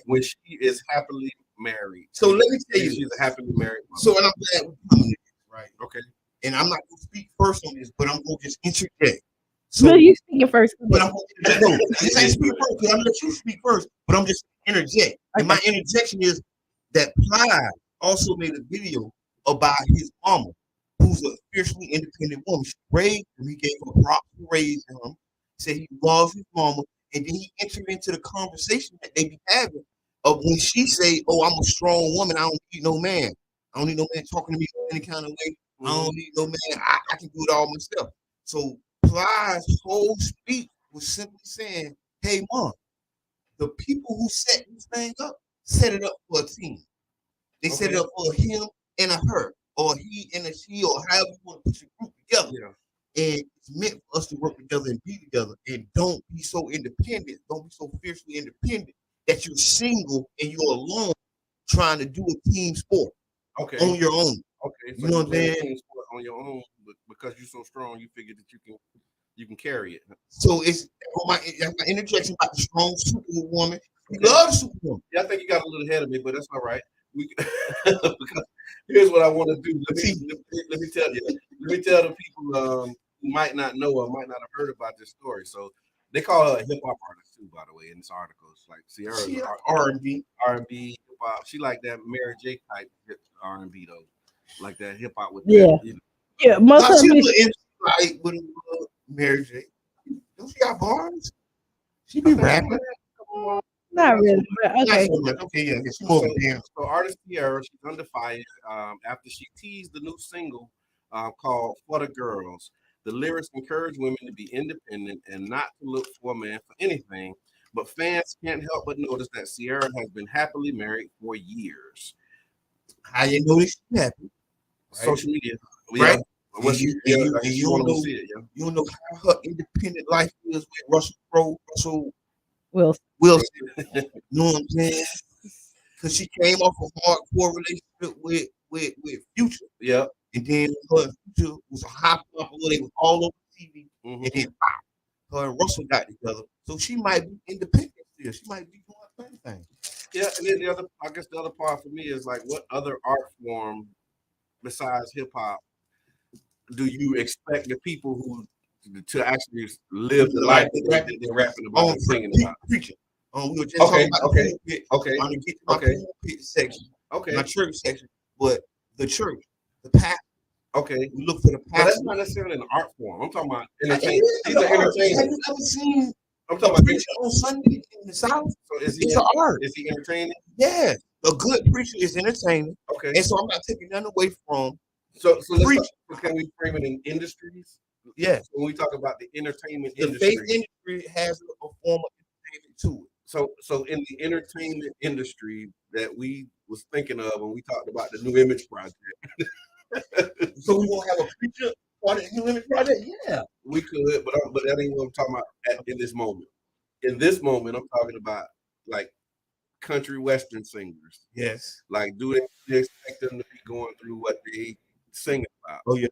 when she is happily married. So let me tell you, she's a happily married woman. So, and I'm glad we're coming to this, right? Okay. And I'm not going to speak first on this, but I'm going to just interject. So no, you speaking first. But I'm going to no, this ain't speak first. I'm going to let you speak first, but I'm just interject. And my interjection is that Plies also made a video about his mama, who's a fiercely independent woman. She raised him. He gave her props to raise him. Said he loves his mama, and then he entered into the conversation that they be having of when she say, "Oh, I'm a strong woman. I don't need no man. I don't need no man talking to me any kind of way. I don't need no man. I can do it all myself." So Plies' whole speech was simply saying, "Hey, mom, the people who set this thing up set it up for a team. They set it up for him and a her, or he and a she, or however you want to put your group together." Yeah. And it's meant for us to work together and be together. And don't be so independent. Don't be so fiercely independent that you're single and you're alone trying to do a team sport on your own. Okay. You know what I'm saying? Team sport on your own, but because you're so strong, you figure that you can carry it. So it's my interjection about the strong superwoman. We love superwoman. Yeah, I think you got a little ahead of me, but that's all right. Because here's what I want to do. Let me tell you. Let me tell the people who might not know or might not have heard about this story. So they call her a hip hop artist too, by the way, in this article. It's like Ciara R&B, hip hop. She like that Mary J type R&B though, like that hip hop with yeah. Most of them like with Mary J. Don't she got bars? She be rapping. Not really, but okay. Okay, yeah. So artist Ciara, she's under fire after she teased the new single called "For the Girls." The lyrics encourage women to be independent and not to look for a man for anything, but fans can't help but notice that Ciara has been happily married for years. How you know this happy? Right? Social media, right? You don't know how her independent life is with Russell Crowe, Russell Wilson. You know what I'm saying? Because she came off a hardcore relationship with Future. Yeah. And then her and Future was a high popular. They was all over TV. And then her and Russell got together. So she might be independent still. She might be doing anything. Yeah, and then the other part for me is like, what other art form besides hip hop do you expect the people who to actually live the life that they're rapping about and singing about? Preaching. We were just talking about I'm gonna get to my pulpit section, my church section, but the church, the pastor. Okay, we look for the pastor. But that's not necessarily an art form. I'm talking about entertainment. These are entertainers. Have you ever seen? I'm talking about preacher on Sunday in the South. So is it's an art. Is he entertaining? Yeah, a good preacher is entertaining. Okay, and so I'm not taking nothing away from. So can we frame it in industries? Yeah. So when we talk about the entertainment the industry, faith industry has a form of entertainment to it. So in the entertainment industry that we was thinking of when we talked about the New Image Project. So we won't have a preacher part of the New Image Project? Yeah. We could, but that ain't what I'm talking about in this moment. In this moment, I'm talking about like country western singers. Yes. Like, do they expect them to be going through what they sing about? Oh yeah.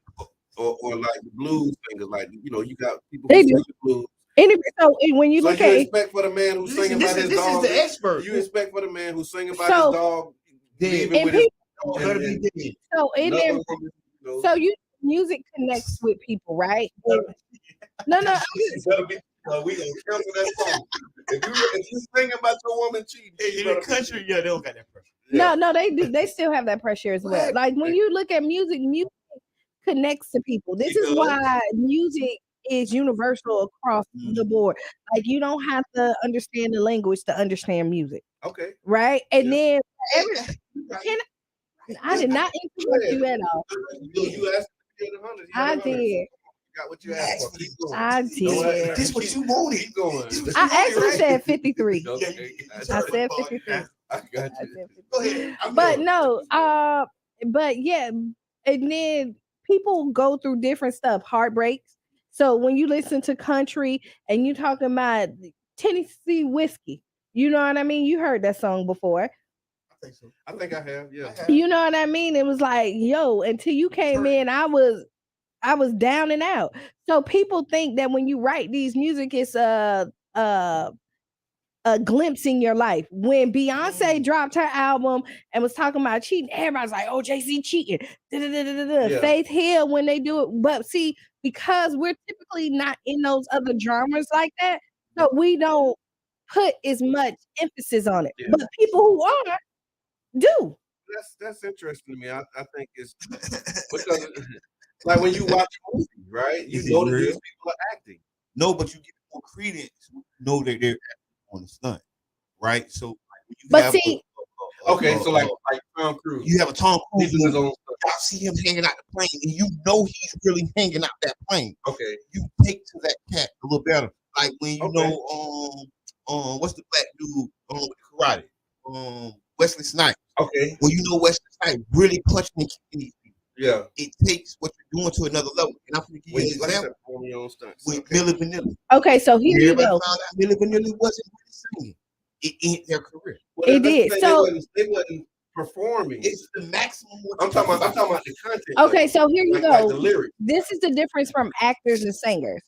Or like the blues singers, like you got people They who do. sing the blues. Anyway, so when you look you at expect for the man who's singing about his dog. This is the expert. You expect for the man who's singing about his dog. Leaving with his dog. So music connects with people, right? No. We gonna cancel that song. If you sing about your woman cheating in the country, they don't got that pressure. No, they do. They still have that pressure as well. Like when you look at music connects to people. This is why music is universal across the board. Like you don't have to understand the language to understand music. Okay. Right? And then I did not interrupt you at all. You asked I did. Got what you asked for. I did. This what you wanted. Keep going. I actually said 53. Okay. I said 53. I got you. Go ahead. But no, but yeah, and then people go through different stuff, heartbreaks. So when you listen to country and you talking about Tennessee whiskey, you know what I mean? You heard that song before. I think I have, yeah. You know what I mean? It was like, yo, until you came in, I was down and out. So people think that when you write these music, it's a glimpse in your life. When Beyonce dropped her album and was talking about cheating, everybody's like, oh, Jay-Z cheating. Yeah. Faith Hill when they do it. But see, because we're typically not in those other genres like that, so we don't put as much emphasis on it. Yeah. But people who are do. That's interesting to me. I think it's because like when you watch a movie, right? You know that these people are acting. No, but you get more credence. Know that they're on the stunt, right? So, like, when you but have see, so like Tom Cruise. You have a Tom Cruise. Y'all see him hanging out the plane, and you know he's really hanging out that plane. Okay, you take to that cat a little better. Like when you know, what's the black dude with the karate? Wesley Snipes. Okay. Well, you know Wesley Snipes really punching and kicking these people. Yeah. It takes what you're doing to another level. And I'm going to give you an example with Milli Vanilli. Okay, so here you go. Found out Milli Vanilli wasn't really singing. It ended their career. Well, it did. So they wasn't performing. It's the maximum. I'm talking about the content. Okay, so here you go. Like the lyrics. This is the difference from actors and singers.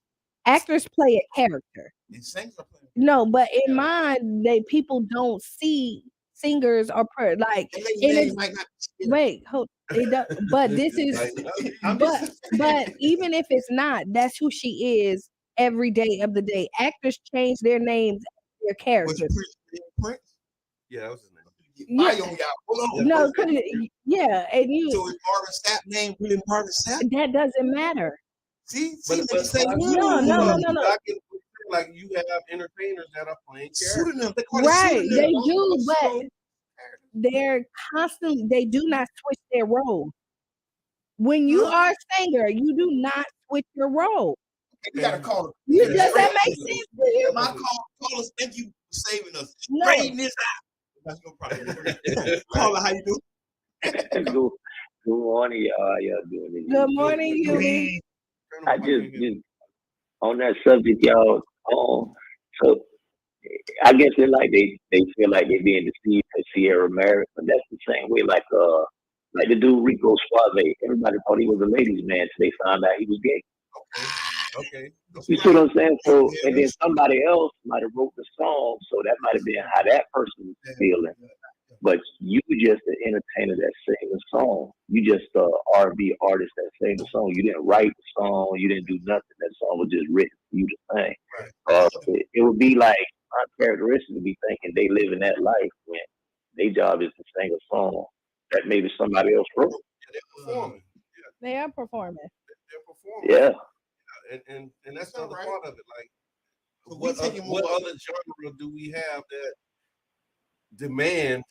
Actors play a character. And singers are playing. No, but in mine, people don't see singers or like wait, hold. But this is but even if it's not, that's who she is every day of the day. Actors change their names, their characters. Prince? Yeah, that was his name. No, yeah, and you. So is Marvin Sapp name really Marvin Sapp? That doesn't matter. See, no. Like you have entertainers that are playing characters. Right, they do, but they're constantly, they do not switch their role. When you are a singer, you do not switch your role. You gotta call them. Does that make sense to you? My callers think you saving us. No. Straighten this out. That's no problem. Paula, how you doing? Good morning, y'all. How y'all doing? Good morning, Yuli. I just on that subject, y'all. So I guess they feel like they're being deceived because Sierra married, but that's the same way like the dude Rico Suave. Everybody thought he was a ladies' man till they found out he was gay. Okay. You see what I'm saying? So and then somebody else might have wrote the song, so that might have been how that person was feeling. But you just an entertainer that sang the song. You just an R&B artist that sang the song. You didn't write the song. You didn't do nothing. That song was just written for you to sing. It would be like uncharacteristic to be thinking they living that life when their job is to sing a song that maybe somebody else wrote. They're performing. They are performing. They're performing. Yeah. And that's the other part of it. Like, So what other genre do we have that demand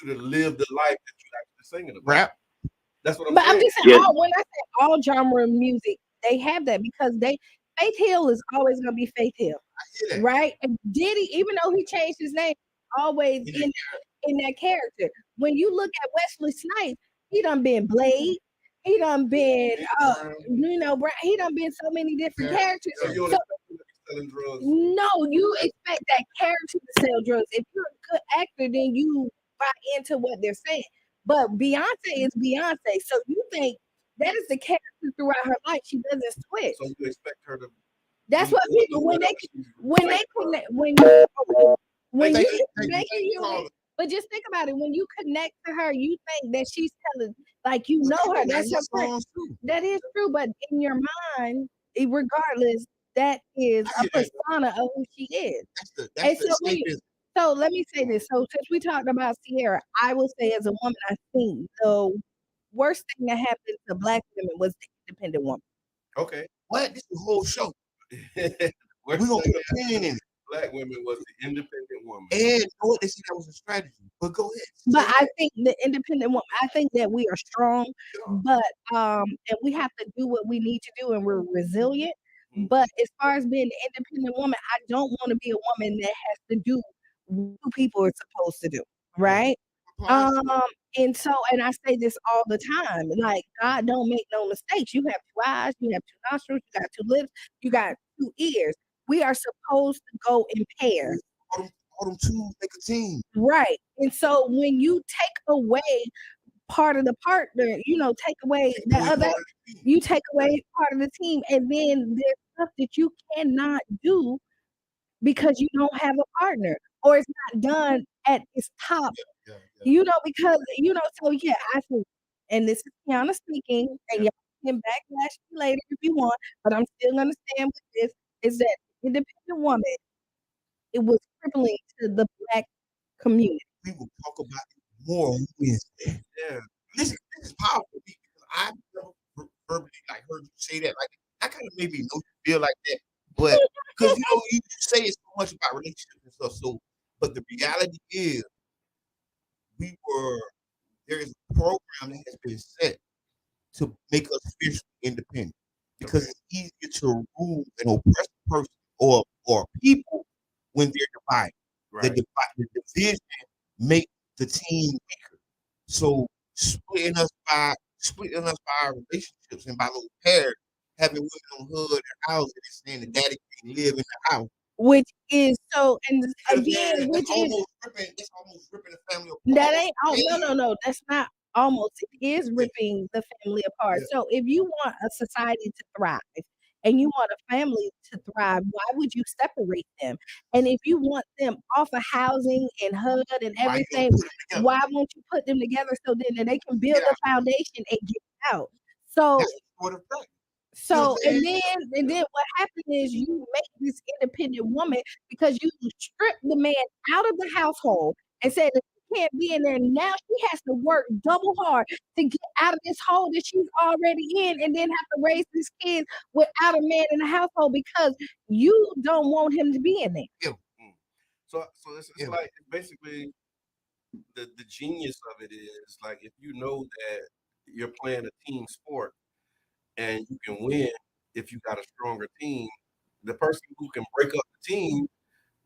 you to live the life that you actually singing about? Rap. That's what I'm But saying. I'm just saying, when I say all genre music, they have that because Faith Hill is always gonna be Faith Hill, right? And Diddy, even though he changed his name, always in that character. When you look at Wesley Snipes, he done been Blade. He done been, Brown. He done been so many different characters. So, no, you expect that character to sell drugs. If you're a good actor, then you buy into what they're saying. But Beyonce is Beyonce, so you think that is the character throughout her life. She doesn't switch. So you expect her to. That's what people But just think about it. When you connect to her, you think that she's telling, like you know her. That's her friend. That is true, but in your mind, regardless, that is a persona of who she is. So let me say this. So since we talked about Sierra, I will say as a woman, I think the worst thing that happened to Black women was the independent woman. Okay. What? This is a whole show. We're gonna put a pin in it. Black women was the independent woman. And they see that was a strategy. But go ahead. But I think the independent woman, I think that we are strong, but and we have to do what we need to do and we're resilient. But as far as being an independent woman, I don't want to be a woman that has to do what people are supposed to do, right? And I say this all the time, like God don't make no mistakes. You have 2 eyes, you have 2 nostrils, you got 2 lips, you got 2 ears. We are supposed to go in pairs. All them 2 make a team. Right. And so when you take away part of the partner, take away that other, you take away part of the team, and then there's stuff that you cannot do because you don't have a partner or it's not done at its top. Because so yeah, I think, and this is Kiana speaking, and y'all can backlash me later if you want, but I'm still gonna stand with this, is that independent woman, it was crippling to the Black community. We will talk about it more on Wednesday. Yeah. This is powerful because I've never verbally heard you say that. Like that kind of made me feel like that. But because you say it so much about relationships and stuff. So, but the reality is there is a program that has been set to make us spiritually independent because it's easier to rule an oppressed person or people when they're divided. Right. The division makes the team weaker. So splitting us by our relationships and by those pairs, having women on hood and houses and saying that daddy can't live in the house. Which is so, and again, that's almost ripping the family apart. That ain't, no, that's not almost. It is ripping the family apart. Yeah. So if you want a society to thrive and you want a family to thrive, why would you separate them? And if you want them off of housing and HUD and everything, why won't you put them together so then they can build a foundation and get out? So. And then what happened is you make this independent woman because you strip the man out of the household and said that she can't be in there. Now she has to work double hard to get out of this hole that she's already in and then have to raise these kids without a man in the household because you don't want him to be in there. Yeah. So it's like basically the genius of it is like if you know that you're playing a team sport, and you can win if you got a stronger team. The person who can break up the team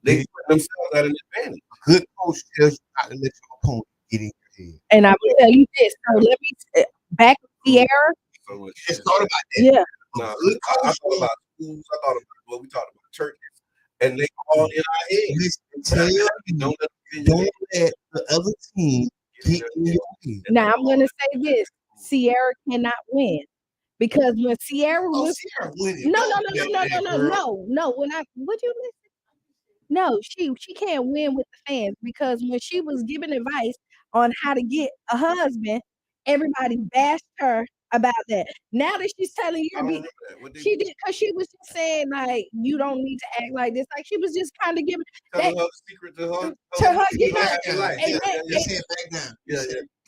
They put themselves at an advantage. A good coach tells you not to let your opponent get in your head. And I will tell you this. So let me back to Sierra. So just thought about that. Yeah. No, I thought about schools. I thought about what we talked about churches, and they all in our head. Listen, don't let the other team get in your head. Now I'm gonna say this: Sierra cannot win because when Sierra was no. Would you listen? No, she can't win with the fans because when she was giving advice on how to get a husband, everybody bashed her about that. Now that she's telling you to be, she did because she was just saying like you don't need to act like this. Like she was just kind of giving telling her the secret to her. You know, back down. Yeah.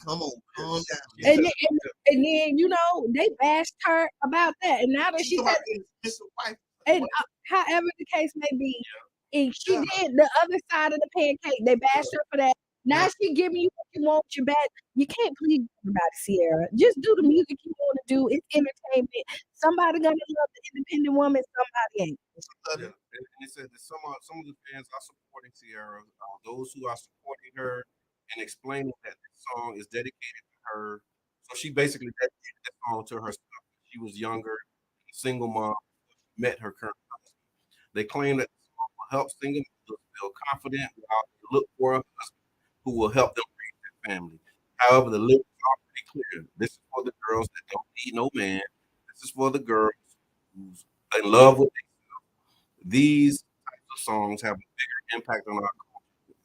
Come on, calm down. And then you know they bashed her about that, and now that she's and however the case may be, and she did the other side of the pancake. They bashed her for that. Now she giving you what you want your back. You can't please everybody, Sierra. Just do the music you want to do. It's entertainment. Somebody gonna love the independent woman. Somebody ain't. Yeah. And it said that some of the fans are supporting Sierra. Those who are supporting her and explaining that this song is dedicated to her. So she basically dedicated that song to herself. She was younger, single mom, met her current husband. They claim that the song will help single mothers feel confident while they look for a husband who will help them raise their family. However, the lyrics are pretty clear. This is for the girls that don't need no man. This is for the girls who's in love with themselves. These types of songs have a bigger impact on our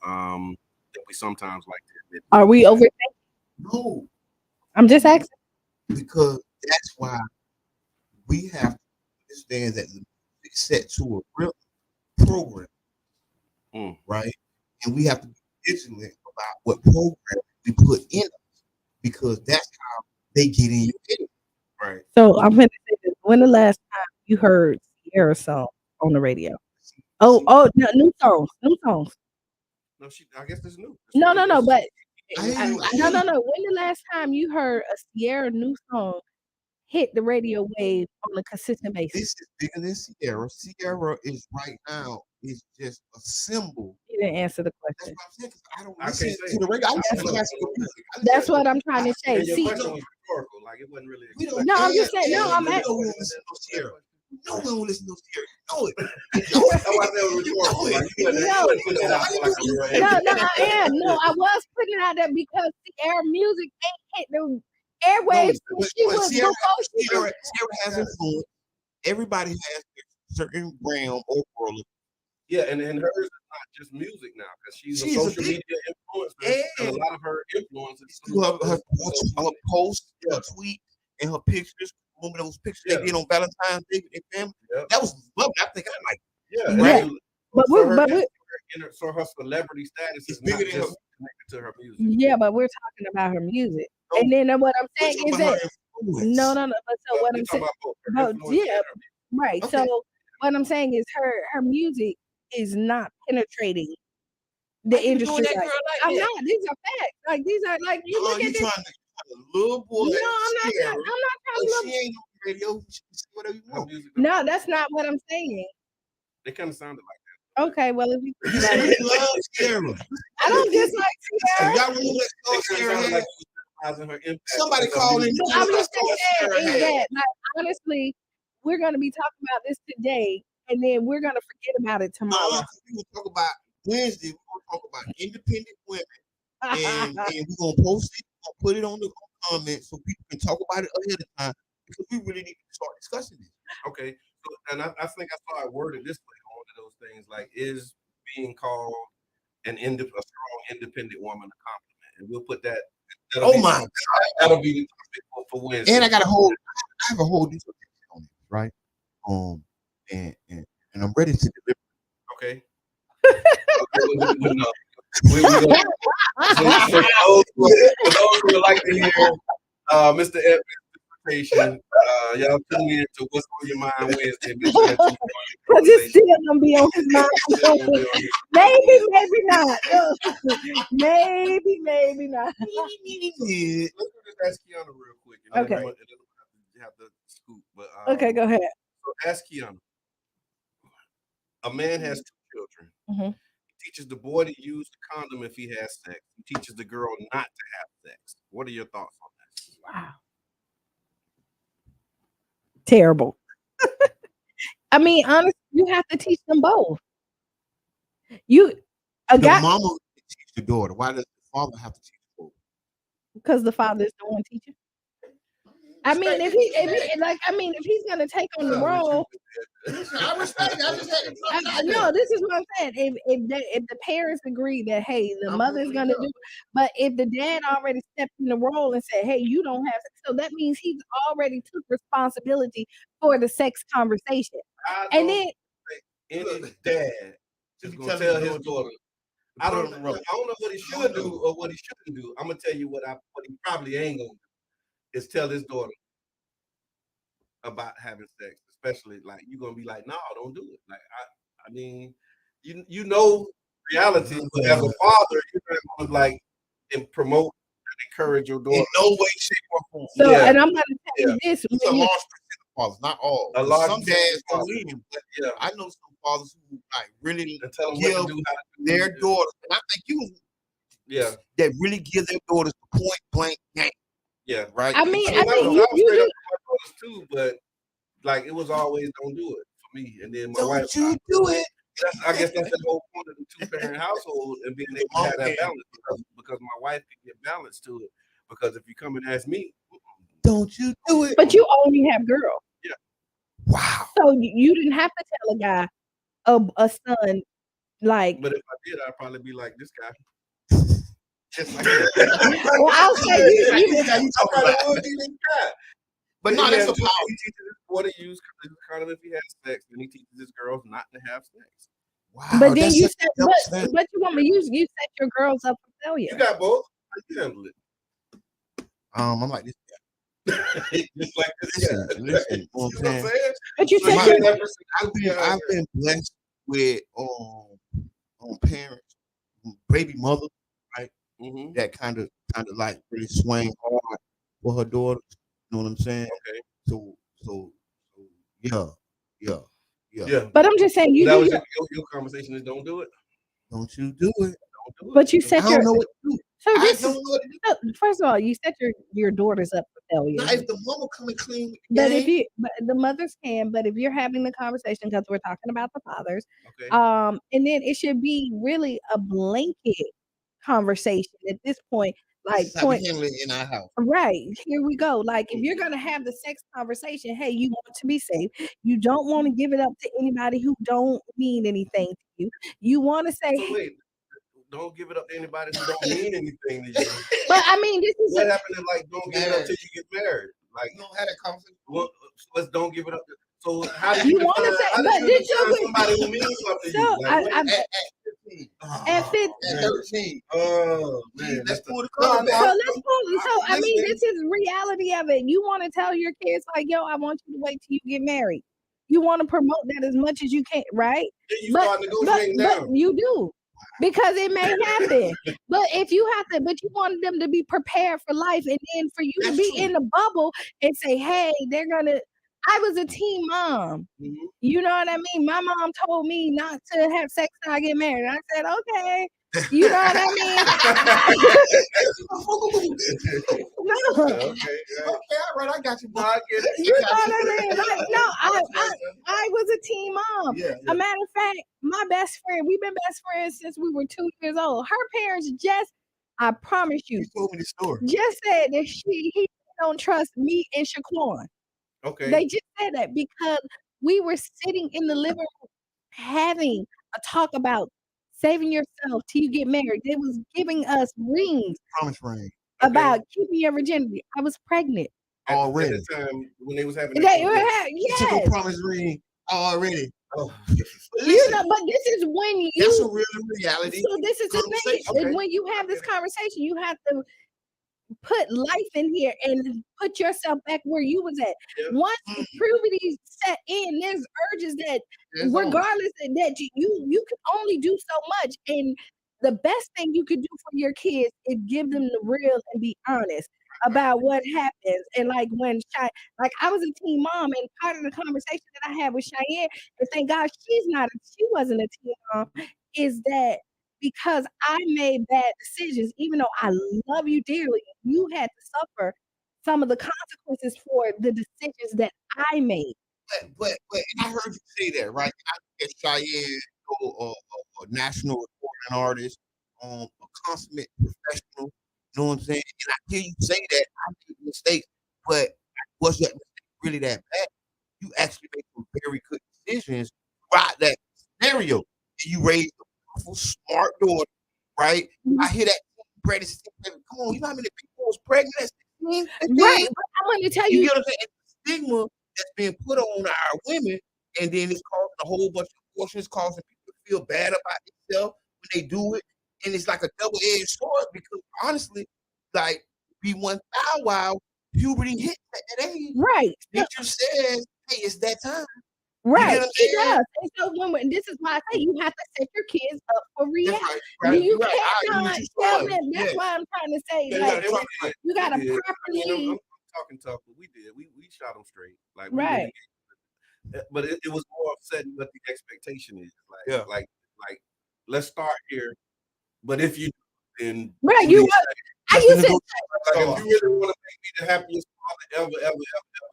culture than we sometimes like to admit. Are we overthinking? No. I'm just asking. Because that's why we have to understand that it's set to a real program, right? And we have to be vigilant about what program we put in us because that's how they get in your head. Right. So I'm going to say this. When the last time you heard Sierra song on the radio? No, new songs. No, I guess it's new. No, but no. When the last time you heard a Sierra new song hit the radio wave on a consistent basis? This is bigger than Sierra. Sierra is right now is just a symbol. You didn't answer the question. That's what I'm saying. I don't listen to the radio. I listen to classical music. That's what I'm trying to say. Your question was rhetorical. Like it wasn't really. No, I'm just saying. No, I'm asking. No, we don't listen to Sierra. No one will listen to Sierra. Know it. That's why I said it was rhetorical. No, I was putting it out there because Sierra music ain't hit the airwaves. Sierra has influence. Everybody has a certain realm or world. Yeah, and hers is not just music now because she's a social media influencer. And a lot of her influences her posts, her tweet, and her pictures. Remember those pictures they did on Valentine's Day with their family? Yeah. That was lovely. I think I like. Right. So her celebrity status is bigger than connected to her music. Yeah, but we're talking about her music, and then what I'm saying is that no. But so what I'm saying, right. Okay. So what I'm saying is her music is not penetrating the industry. I'm not. These are facts. Like these are like you look at this. Little boy. No, I'm not trying to. She ain't on the radio. She can say whatever you want. No, that's not what I'm saying. They kind of sounded like that. Okay, well, if you love Sierra. I don't dislike Sierra. Y'all really let Sierra. Somebody called in. I'm just saying is that, like, honestly, we're going to be talking about this today, and then we're going to forget about it tomorrow. We're going to talk about Wednesday. We're going to talk about independent women, and we're going to post it. I'll put it on the comments so people can talk about it ahead of time because we really need to start discussing this. Okay. So, and I think I saw it worded this way on one of those things like, is being called a strong independent woman a compliment? And we'll put that. That'll be the topic for Wednesday. And I have a whole dissertation on it, right? And I'm ready to deliver. Okay. For those who would like to hear Mr. Edmonds' presentation, y'all tune in to What's on Your Mind Wednesday. Because it's still going to be on his mind. Maybe not. Maybe not. Let's just ask Kiana real quick. Okay. Have the scoop, but okay, go ahead. So ask Kiana. A man has 2 children. Mhm. He teaches the boy to use the condom if he has sex. He teaches the girl not to have sex. What are your thoughts on that? Wow. Terrible. I mean, honestly, you have to teach them both. The mama teach the daughter. Why does the father have to teach the daughter? Because the father is the one teaching. I mean, if he's gonna take on the role, I respect it. I just had to no, this is what I'm saying. If the parents agree that hey, the mother's gonna do, but if the dad already stepped in the role and said, hey, you don't have, so that means he's already took responsibility for the sex conversation. And then any dad is gonna tell his daughter, I don't know what he should do or what he shouldn't do. I'm gonna tell you what he probably ain't gonna do is tell his daughter about having sex, especially like you're gonna be like, no, don't do it. Like I mean, you know reality, but as a father, you're not gonna like and promote and encourage your daughter in no way, shape, or form. So, and I'm gonna tell you this: it's a large percent of fathers, not all. A large some dads don't fathers. leave, but I know some fathers who like really tell them give what to do, how to do their it. daughters, and I think that really give their daughters the point blank game. Yeah, right. I mean, I was straight up with my daughters too, but like it was always don't do it for me. And then my wife, do it. I guess that's the whole point of the 2-parent household and being able to have that balance because my wife can get balance to it. Because if you come and ask me, don't you do it? But you only have girls. Yeah. Wow. So you didn't have to tell a guy, a son, like. But if I did, I'd probably be like this guy. Just like well, I'll say you talking about this guy. But no, that's a power. power. He teaches his boy to use condom if he has sex, and he teaches his girls not to have sex. Wow. But then you said, but you want me you set your girls up for failure. You got both. How you handle it? I'm like this guy. Just like this guy. Listen, you know what I'm saying? But you So said I've been blessed with parents, baby mother, right? Mm-hmm. That kind of like really swing hard for her daughters. You know what I'm saying? Okay. So yeah. But I'm just saying, that was your conversation is don't do it. Don't you do it? But you set I don't know what to do. So I this don't know what to do. first of all, you set your daughters up for failure. Now, if the mama come and clean, But but the mothers can. But if you're having the conversation, because we're talking about the fathers, okay. And then it should be really a blanket conversation at this point. Like in our house. Right. Here we go. Like if you're gonna have the sex conversation, hey, you want to be safe. You don't want to give it up to anybody who don't mean anything to you. You want to say so wait, don't give it up to anybody who don't mean anything to you. But I mean, this is what happened to like don't give it up till you get married. Like you don't have that conversation. Well, let's don't give it up. So how do you want to say? how But do did you you somebody who means something to so you? Like, at 15. At 13. Oh man, let's pull the So cover back. let's pull. So I mean, this is reality of it. You want to tell your kids like, yo, I want you to wait till you get married. You want to promote that as much as you can, right? Then you start negotiating but you do. Because it may happen, but if you have to, but you want them to be prepared for life, and then for you to be in the bubble and say, "Hey, they're gonna." I was a teen mom. Mm-hmm. You know what I mean? My mom told me not to have sex till I get married. I said, "Okay." You know what I mean? No. Okay, all right, I got you. No, I get it. You know what I mean? Like, no, I was a teen mom. Yeah. A matter of fact, my best friend, we've been best friends since we were 2 years old. Her parents I promise you, told me the story. Just said that he don't trust me and Shaquan. Okay. They just said that because we were sitting in the living room having a talk about saving yourself till you get married. They was giving us rings. Promise ring. About keeping your virginity. I was pregnant. Already. At the time when they was having yes. Took a promise ring already. Oh. You know, but this is when that's a real reality. So this is the thing. Okay. When you have this conversation, you have to put life in here and put yourself back where you was at. Yeah. Once puberty set in, there's urges that regardless of that you can only do so much. And the best thing you could do for your kids is give them the real and be honest about what happens. And like when I was a teen mom, and part of the conversation that I had with Cheyenne, and thank God she wasn't a teen mom. is that because I made bad decisions, even though I love you dearly, you had to suffer some of the consequences for the decisions that I made. But I heard you say that, right? I get Cheyenne, a national recording artist, a consummate professional. You know what I'm saying? And I hear you say that I made mistakes, but was that mistake really that bad? You actually made some very good decisions throughout that scenario. And you raised a beautiful, smart daughter, right? I hear that pregnancy. Come on, you know how many people was pregnant at 16? Right, but I want to tell you, You get what I'm saying? It's the stigma that's being put on our women, and then it's causing a whole bunch of abortions, causing people to feel bad about themselves when they do it, and it's like a double-edged sword because honestly, like B1 Bow Wow, puberty hits at that age. right? Nature says, "Hey, it's that time." Right, You get what I'm it saying? does. And so when this is why I say you have to set your kids up for reality. right, You right. I agree cannot with you tell solely. them. That's Yeah. why I'm trying to say, Yeah, like, we did. you got to We did. properly. I mean, I'm talking tough, but we did. We shot them straight. Like, we Right. really, but it was more upsetting what the expectation is. Like, let's start here. But if you then Right, you please want. stay. I used to. Like, if you really want to make me the happiest father ever,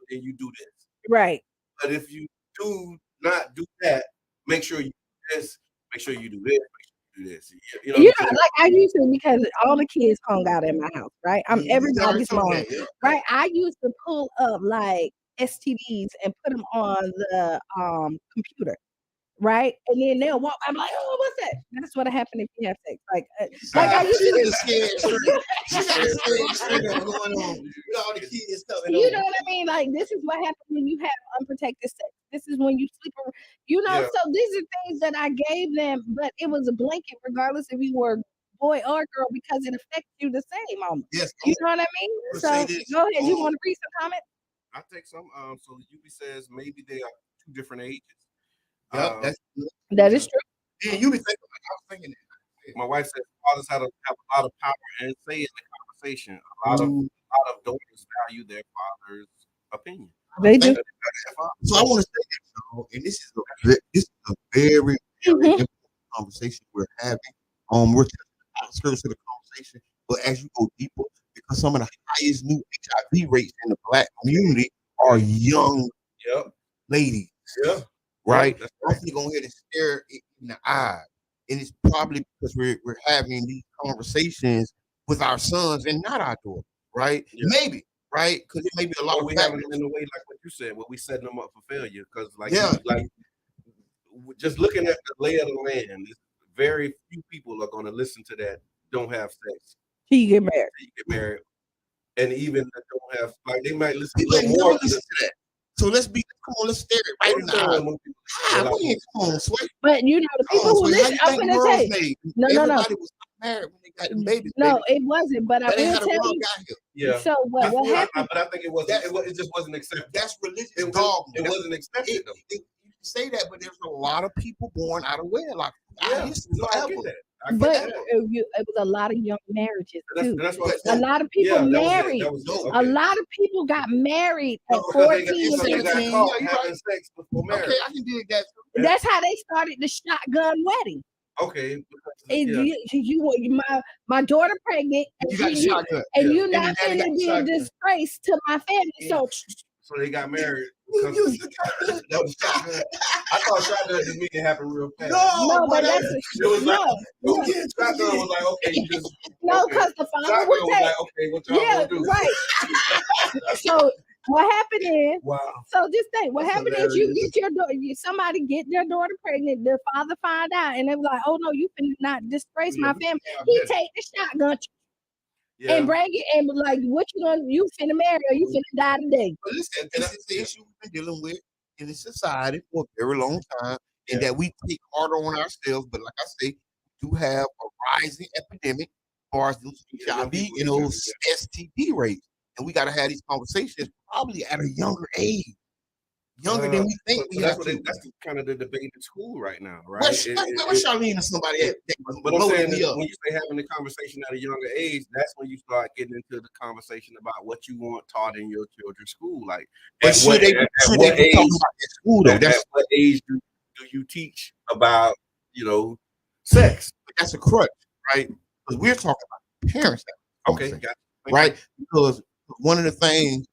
then you do this. Right. But if you do not do that, make sure you do this. Make sure you do this. Make sure you do this. You know, You what I'm know, saying? like I used to because all the kids hung out in my house, right? I'm You already everybody's told mom, that, yeah. right? I used to pull up like STDs and put them on the computer, right? And then they'll walk. I'm like, oh, what's that? That's what happened if you have sex. Like I used She to. got a scared straight. She got a scared straight going on with all the kids coming You on. know what I mean? Like this is what happens when you have unprotected sex. This is when you sleep. You know, Yeah. so these are things that I gave them, but it was a blanket, regardless if you were boy or girl, because it affects you the same. Yes. You know what I mean? Let's So say this. go ahead. You want to read some comments? I take some. So Yubi says maybe they are two different ages. Yep, that's That is true. Yeah, you be thinking like I was thinking that. My wife said fathers have a lot of power and say in the conversation. A lot of daughters value their father's opinion. They do. So I want to say this, y'all, and this is a very important conversation we're having. We're just the outskirts of the conversation, but as you go deeper, because some of the highest new HIV rates in the Black community are young ladies. Yeah. Right? That's I'm gonna go ahead and stare it in the eye. And it's probably because we're having these conversations with our sons and not our daughters, right? Yeah. Maybe, right? Because it may be a lot Or of we factors. having it in a way like what you said, where we setting them up for failure. Because Yeah. Just looking at the lay of the land, very few people are going to listen to that. Don't have sex. Till you get married. Till you get married, and even that don't have like they might listen People to ain't more. never listen to that. So let's stare it right in the eye. Come on, Sway. But you know, the people who Sway, how listen, you I'm think gonna world's say, made? no. Everybody was married when they got them babies. No, it wasn't. But I That ain't will how the tell world you. got here. Yeah. So what happened? But I think it wasn't. It just wasn't accepted. That's religious It dogma. wasn't accepted. Though. You can say that, but there's a lot of people born out of wedlock. Yeah, History no, I forever. get that. But it was a lot of young marriages too. That's what A lot of people married. That was it. A lot of people got married at Because 14 and they got 15. caught having sex before marriage. Okay, I can dig that. That's how they started the shotgun wedding. Okay. My daughter pregnant, and You got the shotgun. and Yeah. you're And not the daddy got going to the be a shotgun. disgrace to my family. So they got married. Because that was shotgun. I thought shotgun just made it happen real fast. No, but that's it was like shotgun was like okay, you just because the father shotgun would was take. like okay, what y'all gonna do? Right. So what happened is, wow. So just think, what That's happened is you hilarious. get your daughter, somebody get their daughter pregnant. The father find out, and they was like, "Oh no, you finna not disgrace my family." He take the shotgun and bring it, and be like, "What you gonna? You finna marry or you finna die today?" But listen, this is the issue we've been dealing with in this society for a very long time, and that we take harder on ourselves. But like I say, we do have a rising epidemic as far as those HIV and those STD rates, and we got to have these conversations probably at a younger age, younger than we think we have to. That's kind of the debate in school right now, right? What's Charlene or somebody? But I'm saying that when you say having the conversation at a younger age, that's when you start getting into the conversation about what you want taught in your children's school. Like, But should they be talking about at school though? At what age do you teach about sex. That's a crutch, right? Because we're talking about parents. Okay, right? Because one of the things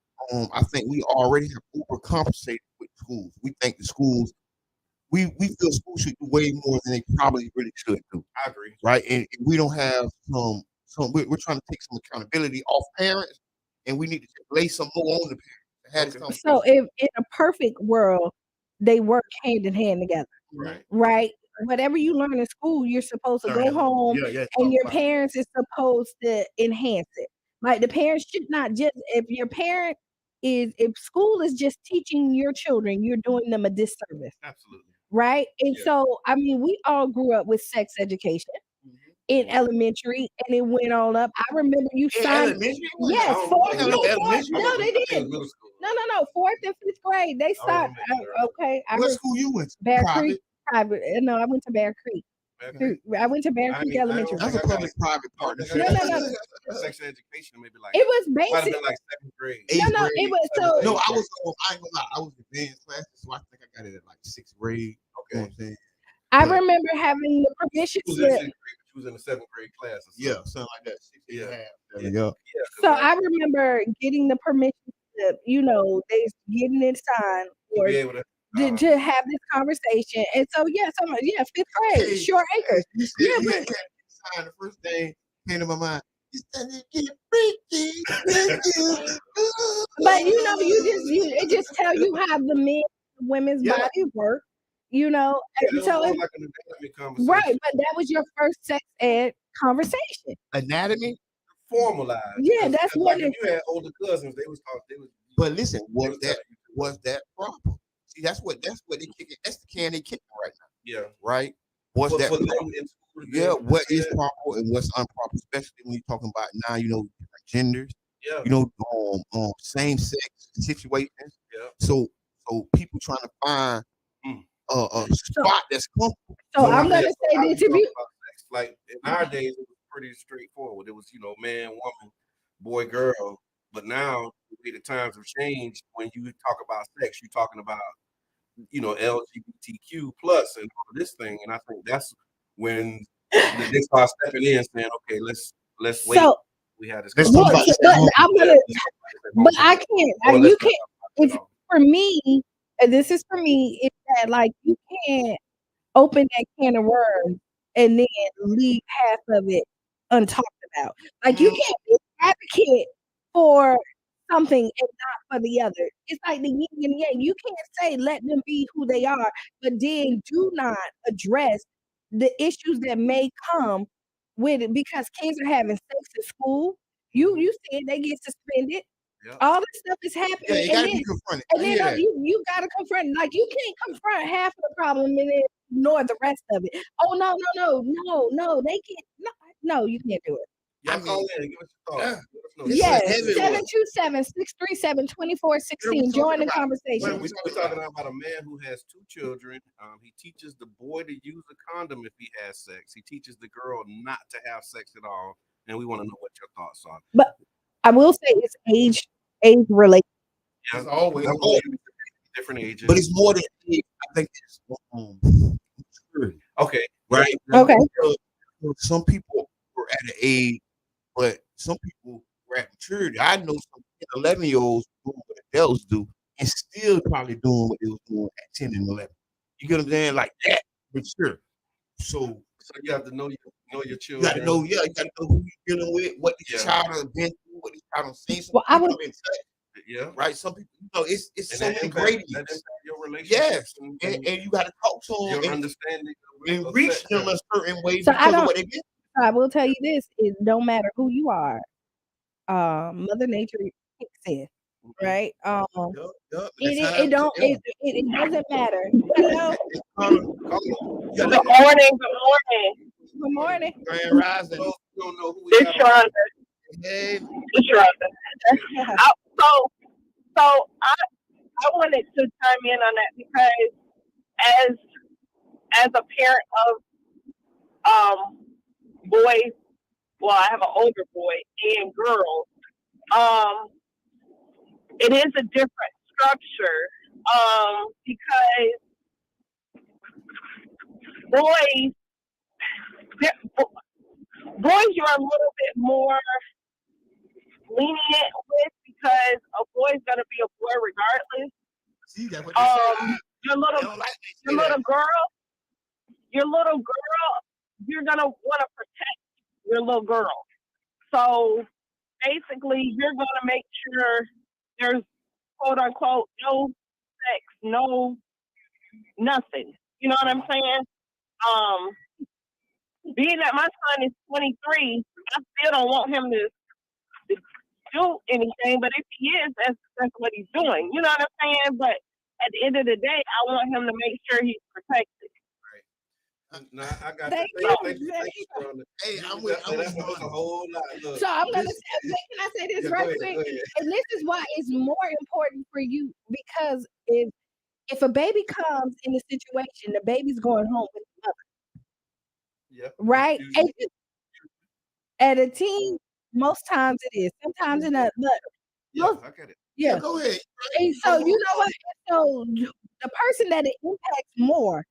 I think we already have overcompensated with schools. We think the schools, we feel schools should do way more than they probably really should do. I agree. Right? And we don't have we're trying to take some accountability off parents, and we need to lay some more on the parents. So if in a perfect world, they work hand in hand together. Right? Whatever you learn in school, you're supposed to go home and your parents is supposed to enhance it. Like the parents should not just, if school is just teaching your children, you're doing them a disservice. Absolutely. Right? And so, I mean, we all grew up with sex education in elementary and it went on up. I remember you signed. Yes, fourth. No, they didn't. No. 4th and 5th grade. They started. Okay. What school you went to? Bear Creek. Private. No, I went to Bear Creek. I went to Bear Creek Elementary. That's a public-private partnership. No. Sex education, maybe like it was might have basic. been like 7th grade. No, it was so. No, I ain't gonna lie. I was in advanced classes, so I think I got it at like 6th grade. Okay. You know what I'm saying? I remember having the permission slip. She was in the 7th grade class. Yeah, something like that. 6 and a half. Yeah. So I remember getting the permission slip. You know, they getting it signed or to have this conversation. And so 5th grade, Short Acres. The first thing came to my mind. But you know, it just tell you how the men, women's bodies work. You know, and so like an anatomy conversation. right, but that was your first sex ed conversation. Anatomy, formalized. Yeah, that's what like you had older cousins. They was talking. But listen, was that proper? See, that's what they kicking. That's the can they kicking right now. Yeah. Right. What's that? Yeah. What is proper and what's improper, especially when you're talking about now, you know, different genders. Yeah. You know, same sex situations. Yeah. So people trying to find a spot that's comfortable. So I'm gonna say this to you. Like in our days, it was pretty straightforward. It was, you know, man, woman, boy, girl. But now the times have changed. When you talk about sex, you're talking about, you know, LGBTQ plus and all of this thing. And I think that's when they start stepping in, saying, "Okay, let's wait." So, we had this. But I can't. You can't. It's for me. And this is for me. It's that like you can't open that can of worms and then leave half of it untalked about. Like you can't be an advocate for something and not for the other. It's like the yin and yang. You can't say let them be who they are, but then do not address the issues that may come with it because kids are having sex at school. You said they get suspended. Yep. All this stuff is happening. Yeah, you gotta be confronted. And then you gotta confront. Like you can't confront half of the problem and then ignore the rest of it. Oh no, they can't. No, you can't do it. Yeah, call in. Give us your thoughts. Yes, 727-637-2416. Join the conversation. We're talking about a man who has 2 children. He teaches the boy to use a condom if he has sex. He teaches the girl not to have sex at all. And we want to know what your thoughts are. But I will say it's age related. Yeah, it's always different ages. But it's more than age. I think it's maturity. Okay. Right. Okay. Some people were at an age, but some people were at maturity. I know some 11-year-olds doing what adults do and still probably doing what they was doing at 10 and 11. You get what I'm saying? Like that, mature. So you have to know your children. You got to know, you got to know who you're dealing with, what the child has been through, what the child has seen. Well, I would, right. Some people, you know, it's so ingredients. Your relationship. Yes, and you got to talk to them your understanding and reach them a certain way so because of what they did. I will tell you this: it don't matter who you are. Mother Nature kicks in, right? It doesn't matter. Hello. Good morning. Good morning. Grand Rising. It's Shonda. Hey. It's Shonda. So I wanted to chime in on that because as a parent of boys, well, I have an older boy and girls. It is a different structure because boys boys you're a little bit more lenient with because a boy's gonna be a boy regardless. See, that's what they say. Your little girl, you're gonna want to protect your little girl. So basically, you're gonna make sure there's quote unquote no sex, no nothing. You know what I'm saying? Being that my son is 23, I still don't want him to do anything. But if he is, that's what he's doing. You know what I'm saying? But at the end of the day, I want him to make sure he's protected. No, I got Thank you. you. Hey, I'm with a whole lot. Look, So I'm gonna say, can I say this right quick? Go ahead. And this is why it's more important for you because if a baby comes in a situation, the baby's going home with the mother. Yeah. Right? At a teen, most times it is. Sometimes in a but I get it. yeah. Go ahead. And so you know what? So the person that it impacts more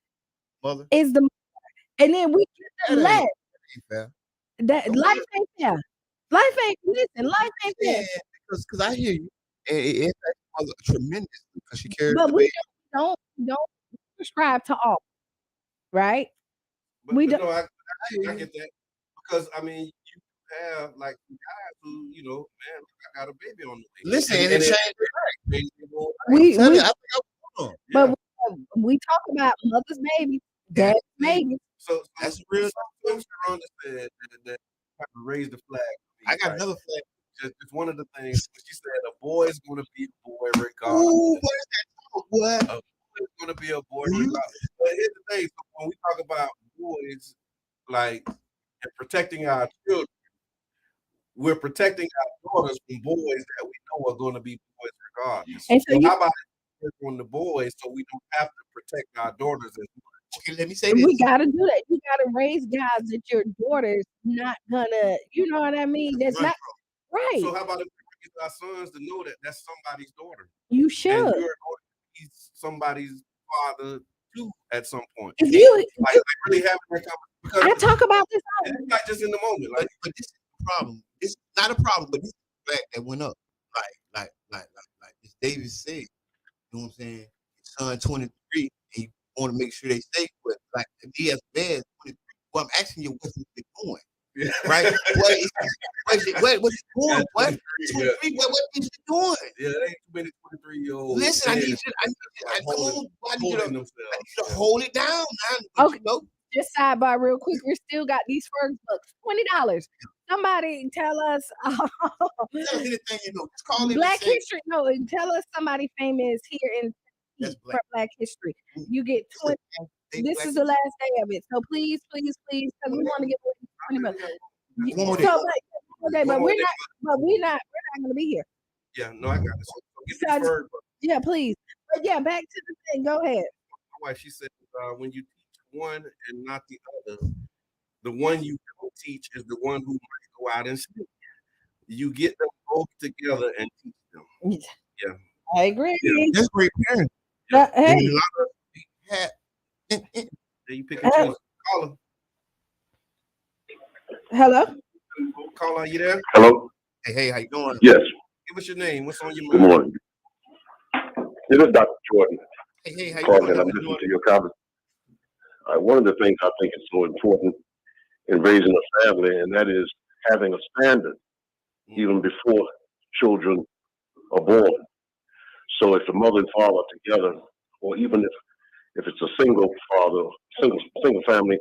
Mother is the mother. And then we get the less. That life ain't fair. Life ain't fair. Because I hear you. And it impacts mother tremendously because she carries But the we baby. don't prescribe to all, right? But, We but don't. no, I get that because I mean you have like guys who man, I got a baby on the way. Listen, and it changed. But we talk about mother's baby, dad's baby. So that's real. Sharonda said that have to raise the flag. I got another flag. Just one of the things she said, a boy is going to be a boy regardless. Ooh, what is that? What? A boy is going to be a boy regardless. But here's the thing: so when we talk about boys, like and protecting our children, we're protecting our daughters from boys that we know are going to be boys regardless. And so how about on the boys so we don't have to protect our daughters as much? Okay, let me say this. We gotta do that. You gotta raise guys that your daughter's not gonna, you know what I mean? That's not right. So how about if we raise our sons to know that that's somebody's daughter? You should. And you're going to be somebody's father too at some point. If you like really having that conversation. I talk about this all. It's not just in the moment. Like, but this is the problem. It's not a problem, but this is the fact that went up. Like as David said, you know what I'm saying? His son 23, and you want to make sure they safe, but like he has bad 23. Well, I'm asking you what's he doing? Yeah. Right? What's he doing? What? 23, what is he doing? Yeah, there ain't too many 23-year-olds. Listen, I need you to hold it down, man. Okay. Just sidebar real quick. We still got these Ferg books. $20. Somebody tell us anything you know. Just call it Black History. No, and tell us somebody famous here in for Black History. You get 20. This is the last day of it. So please, because we want to get 20 minutes. One more day. But we're not gonna be here. Yeah, no, I got it. So get this Ferg book. Yeah, please. But yeah, back to the thing. Go ahead. My wife, she said, when you teach one and not the other, the one you don't teach is the one who might go out and speak. You get them both together and teach them. Yeah, I agree. Yeah, that's great parenting. Yeah. Hey, you pick and choose. Caller. Hello. Caller, are you there? Hello. Hey, how you doing? Yes. Give us your name. What's on your Good mind? morning. This is Dr. Jordan. Hey, how you calling, doing? and I'm listening to your comments. One of the things I think is so important in raising a family, and that is having a standard even before children are born. So if the mother and father are together, or even if it's a single father, single family,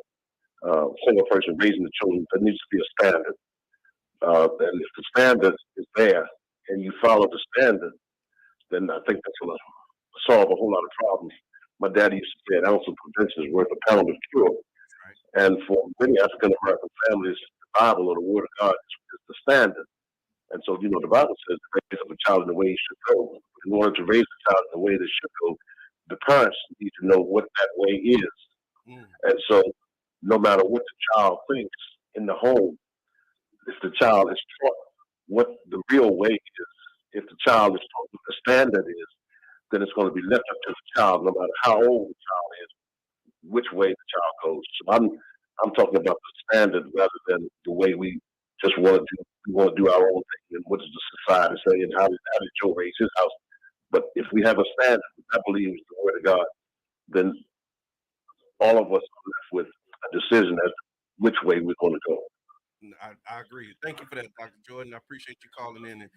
single person raising the children, there needs to be a standard. And if the standard is there and you follow the standard, then I think that's going to solve a whole lot of problems. My daddy used to say an ounce of prevention is worth a pound of cure. And for many African American families, the Bible or the Word of God is the standard. And so, the Bible says to raise up a child in the way he should go. In order to raise a child in the way they should go, the parents need to know what that way is. And so, no matter what the child thinks in the home, if the child is taught what the real way is, if the child is taught what the standard is, then it's going to be left up to the child, no matter how old the child is, which way the child goes. So I'm talking about the standard rather than the way we just want to do our own thing and what does the society say and how did Joe raise his house. But if we have a standard, I believe is the word of God, then all of us are left with a decision as to which way we're going to go. I agree. Thank you for that, Dr. Jordan. I appreciate you calling in and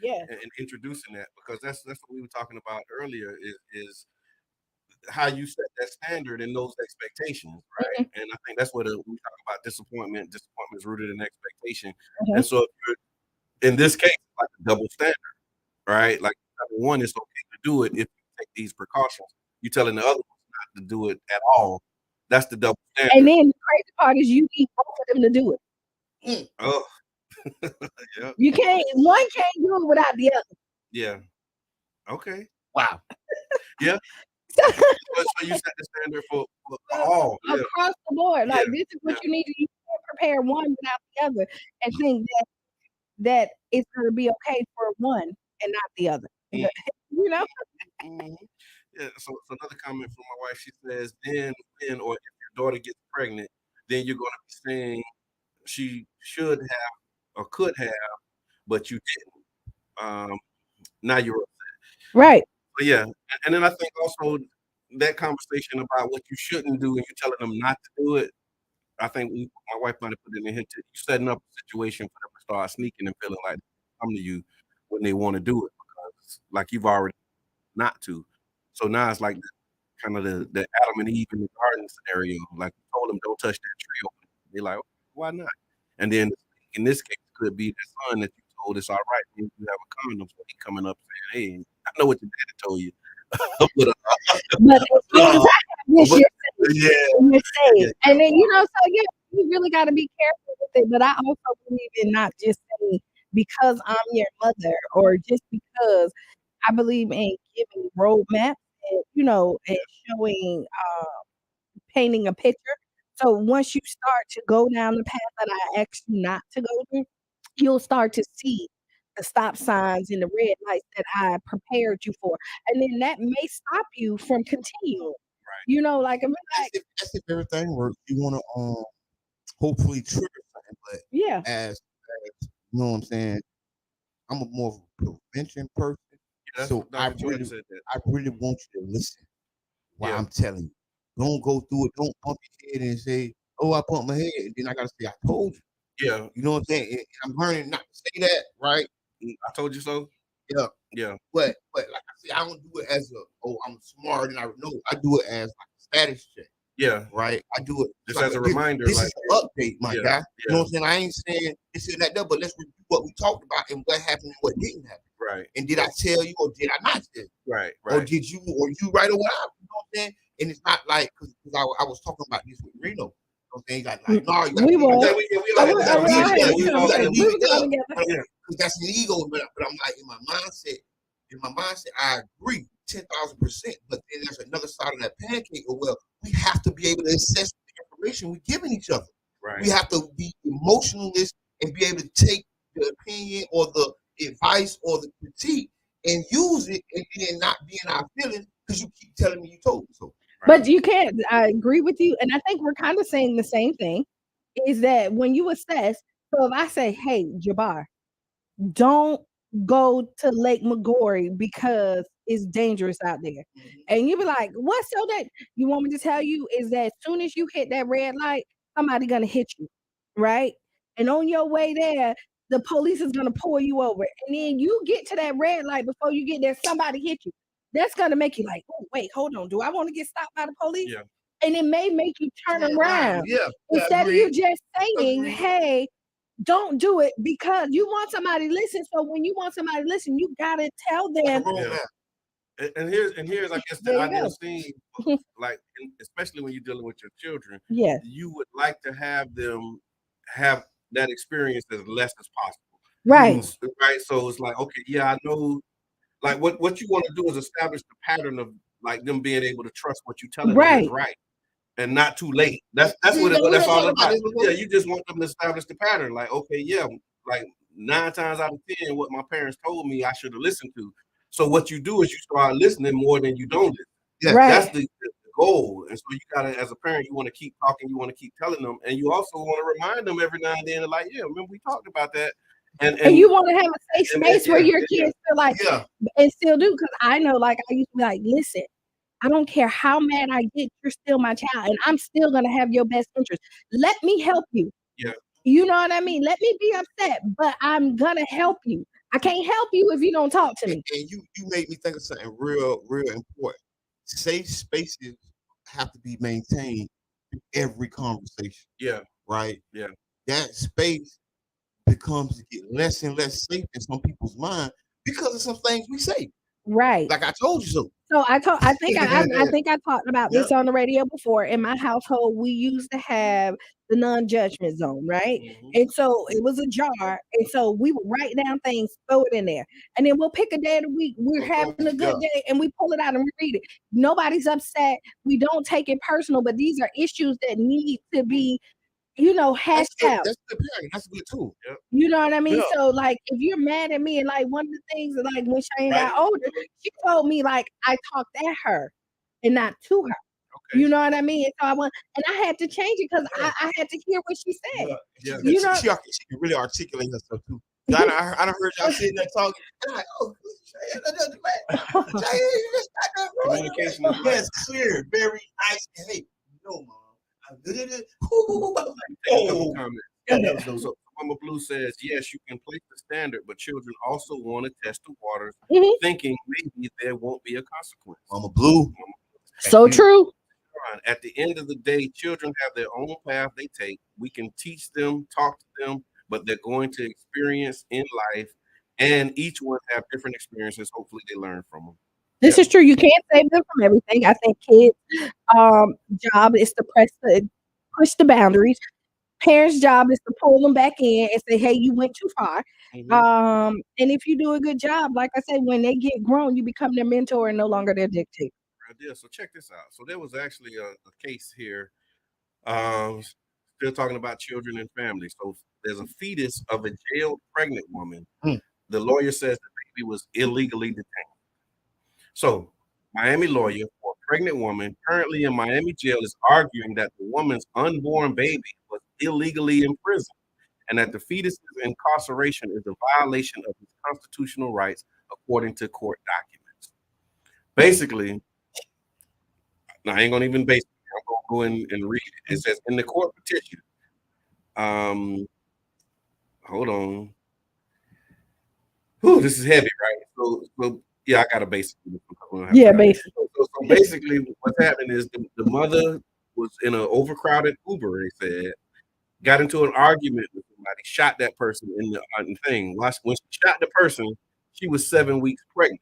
introducing that, because that's what we were talking about earlier is how you set that standard and those expectations, right? Mm-hmm. And I think that's what we talk about disappointment. Disappointment is rooted in expectation. Mm-hmm. And so if you're, in this case, like a double standard, right? Like one, it's okay to do it if you take these precautions. You're telling the other one not to do it at all. That's the double standard. And then the crazy part is you need both of them to do it. Oh, yeah. You can't. One can't do it without the other. Yeah. Okay. Wow. Yeah. So you set the standard for all across the board. Like this is what you need to. You can't prepare one without the other, and think that it's going to be okay for one and not the other. Mm. You know. Mm-hmm. Yeah. So another comment from my wife. She says, then or if your daughter gets pregnant, then you're going to be saying she should have or could have, but you didn't. Now you're upset. Right. But yeah, and then I think also that conversation about what you shouldn't do and you're telling them not to do it. I think my wife might have put it in here too. You setting up a situation for them to start sneaking and feeling like they come to you when they want to do it, because like you've already not to. So now it's like kind of the Adam and Eve in the garden scenario. Like you told them don't touch that tree. They're like, why not? And then in this case, it could be the son that you told it's all right. You have a condom, so he coming up saying, "Hey, I know what your daddy told you." But you're safe. And then so you really got to be careful with it. But I also believe in not just saying because I'm your mother or just because. I believe in giving roadmaps and and showing, painting a picture. So once you start to go down the path that I asked you not to go through, you'll start to see the stop signs and the red lights that I prepared you for. And then that may stop you from continuing. Right. Like I mean, that's if everything works. You want to hopefully trigger something, but as you know what I'm saying, I'm a more of a prevention person. So I really want you to listen while I'm telling you. Don't go through it. Don't bump your head and say, "Oh, I bumped my head," and then I gotta say, "I told you." Yeah, you know what I'm saying. And I'm learning not to say that, right? I told you so. Yeah, yeah. But like I say, I don't do it as I'm smart and I know. I do it as like a status check. Yeah, right. I do it just like as a reminder. This is an update, my guy. You know what I'm saying? I ain't saying this and that, but let's review what we talked about and what happened and what didn't happen. Right. And did I tell you or did I not tell you? Right. Or did you right away? You know what I'm saying? And it's not like because I was talking about this with Reno. You know what I'm saying? Like no, because that's an ego. But I'm like in my mindset, I agree 10,000%. But then there's another side of that pancake. Well, we have to be able to assess the information we're giving each other. Right. We have to be emotionalist and be able to take the opinion or the advice or the critique and use it and then not be in our feelings because you keep telling me you told me so. Right? But you can't. I agree with you, and I think we're kind of saying the same thing. Is that when you assess? So if I say, "Hey, Jabbar, don't go to Lake McGorry because it's dangerous out there," and you be like, "What's so that you want me to tell you is that as soon as you hit that red light, somebody gonna hit you, right? And on your way there." The police is going to pull you over. And then you get to that red light before you get there, somebody hit you. That's going to make you like, oh, wait, hold on. Do I want to get stopped by the police? Yeah. And it may make you turn around. Yeah. Instead of you just saying, hey, don't do it because you want somebody to listen. So when you want somebody to listen, you got to tell them. Yeah. And here's I guess the ideal scene, like, especially when you're dealing with your children. Yeah. You would like to have them have that experience as less as possible. Right. Right. So it's like, okay, yeah, I know. Like what you want to do is establish the pattern of like them being able to trust what you tell them is right. And not too late. That's what that's all about. Yeah, you just want them to establish the pattern. Like, okay, yeah, like 9 times out of 10, what my parents told me I should have listened to. So what you do is you start listening more than you don't listen. Yeah. Right. That's the goal. And so you gotta, as a parent, you want to keep talking, you want to keep telling them, and you also want to remind them every now and then, like, yeah, remember we talked about that. And you want to have a safe space where your kids feel like, and still do, because I know, like, I used to be like, listen, I don't care how mad I get, you're still my child, and I'm still gonna have your best interest. Let me help you. Yeah. You know what I mean? Let me be upset, but I'm gonna help you. I can't help you if you don't talk to me. And you made me think of something real important. Safe spaces have to be maintained in every conversation. Yeah. Right? Yeah. That space becomes to get less and less safe in some people's mind because of some things we say. Right. Like I told you so. So I think I talked about this on the radio before. In my household, we used to have the non-judgment zone, right? And so it was a jar, and so we would write down things, throw it in there, and then we'll pick a day of the week. We're having a good day, and we pull it out and we read it. Nobody's upset. We don't take it personal, but these are issues that need to be, hashed out. That's good parenting. That's a good tool. Yep. You know what I mean? Yeah. So, like, if you're mad at me, and like one of the things, like when Shane got older, she told me like I talked at her and not to her. Okay. You know what I mean? So and I had to change it because I had to hear what she said. Yeah. You know, she can really articulate herself too. I done heard y'all sitting there talking. And I'm like, communication is clear, very nice. Hey, no, mom. So Mama Blue says, yes, you can place the standard, but children also want to test the waters, thinking maybe there won't be a consequence. Mama Blue. So true. At the end of the day, children have their own path they take. We can teach them, talk to them, but they're going to experience in life, and each one have different experiences. Hopefully they learn from them. This is true. You can't save them from everything. I think kids' job is to push the boundaries. Parents' job is to pull them back in and say, hey, you went too far. And if you do a good job, like I said, when they get grown, you become their mentor and no longer their dictator. So check this out. So there was actually a case here, still talking about children and families. So there's a fetus of a jailed pregnant woman. The lawyer says the baby was illegally detained. So, Miami lawyer for a pregnant woman currently in Miami jail is arguing that the woman's unborn baby was illegally imprisoned and that the fetus's incarceration is a violation of his constitutional rights according to court documents. Basically, now I ain't gonna even base it. I'm gonna go in and read it. It says in the court petition, hold on. Ooh, this is heavy, right? So yeah, I got to basically. Yeah, basically. So basically, what's happening is the mother was in an overcrowded Uber. They said got into an argument with somebody, shot that person in the thing. When she shot the person, she was 7 weeks pregnant.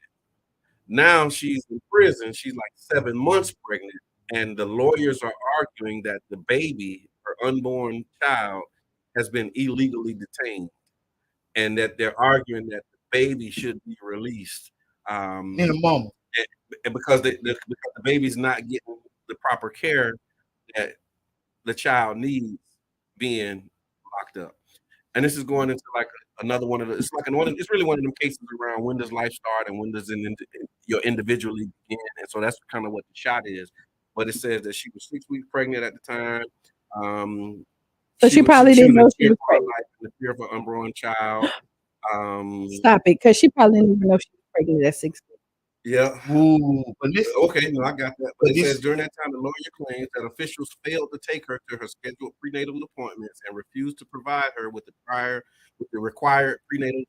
Now she's in prison. She's like 7 months pregnant, and the lawyers are arguing that the baby, her unborn child, has been illegally detained, and that they're arguing that the baby should be released. In a moment, and because the baby's not getting the proper care that the child needs, being locked up. And this is going into like another one of the. It's really one of them cases around when does life start and when does your individually begin. And so that's kind of what the shot is. But it says that she was 6 weeks pregnant at the time. So she probably didn't know she was pregnant. In the fear of an unborn child. Stop it, because she probably didn't even know she was pregnant at 6 weeks. Yeah. Ooh, okay, no, I got that. But it says during that time, the lawyer claims that officials failed to take her to her scheduled prenatal appointments and refused to provide her with the required prenatal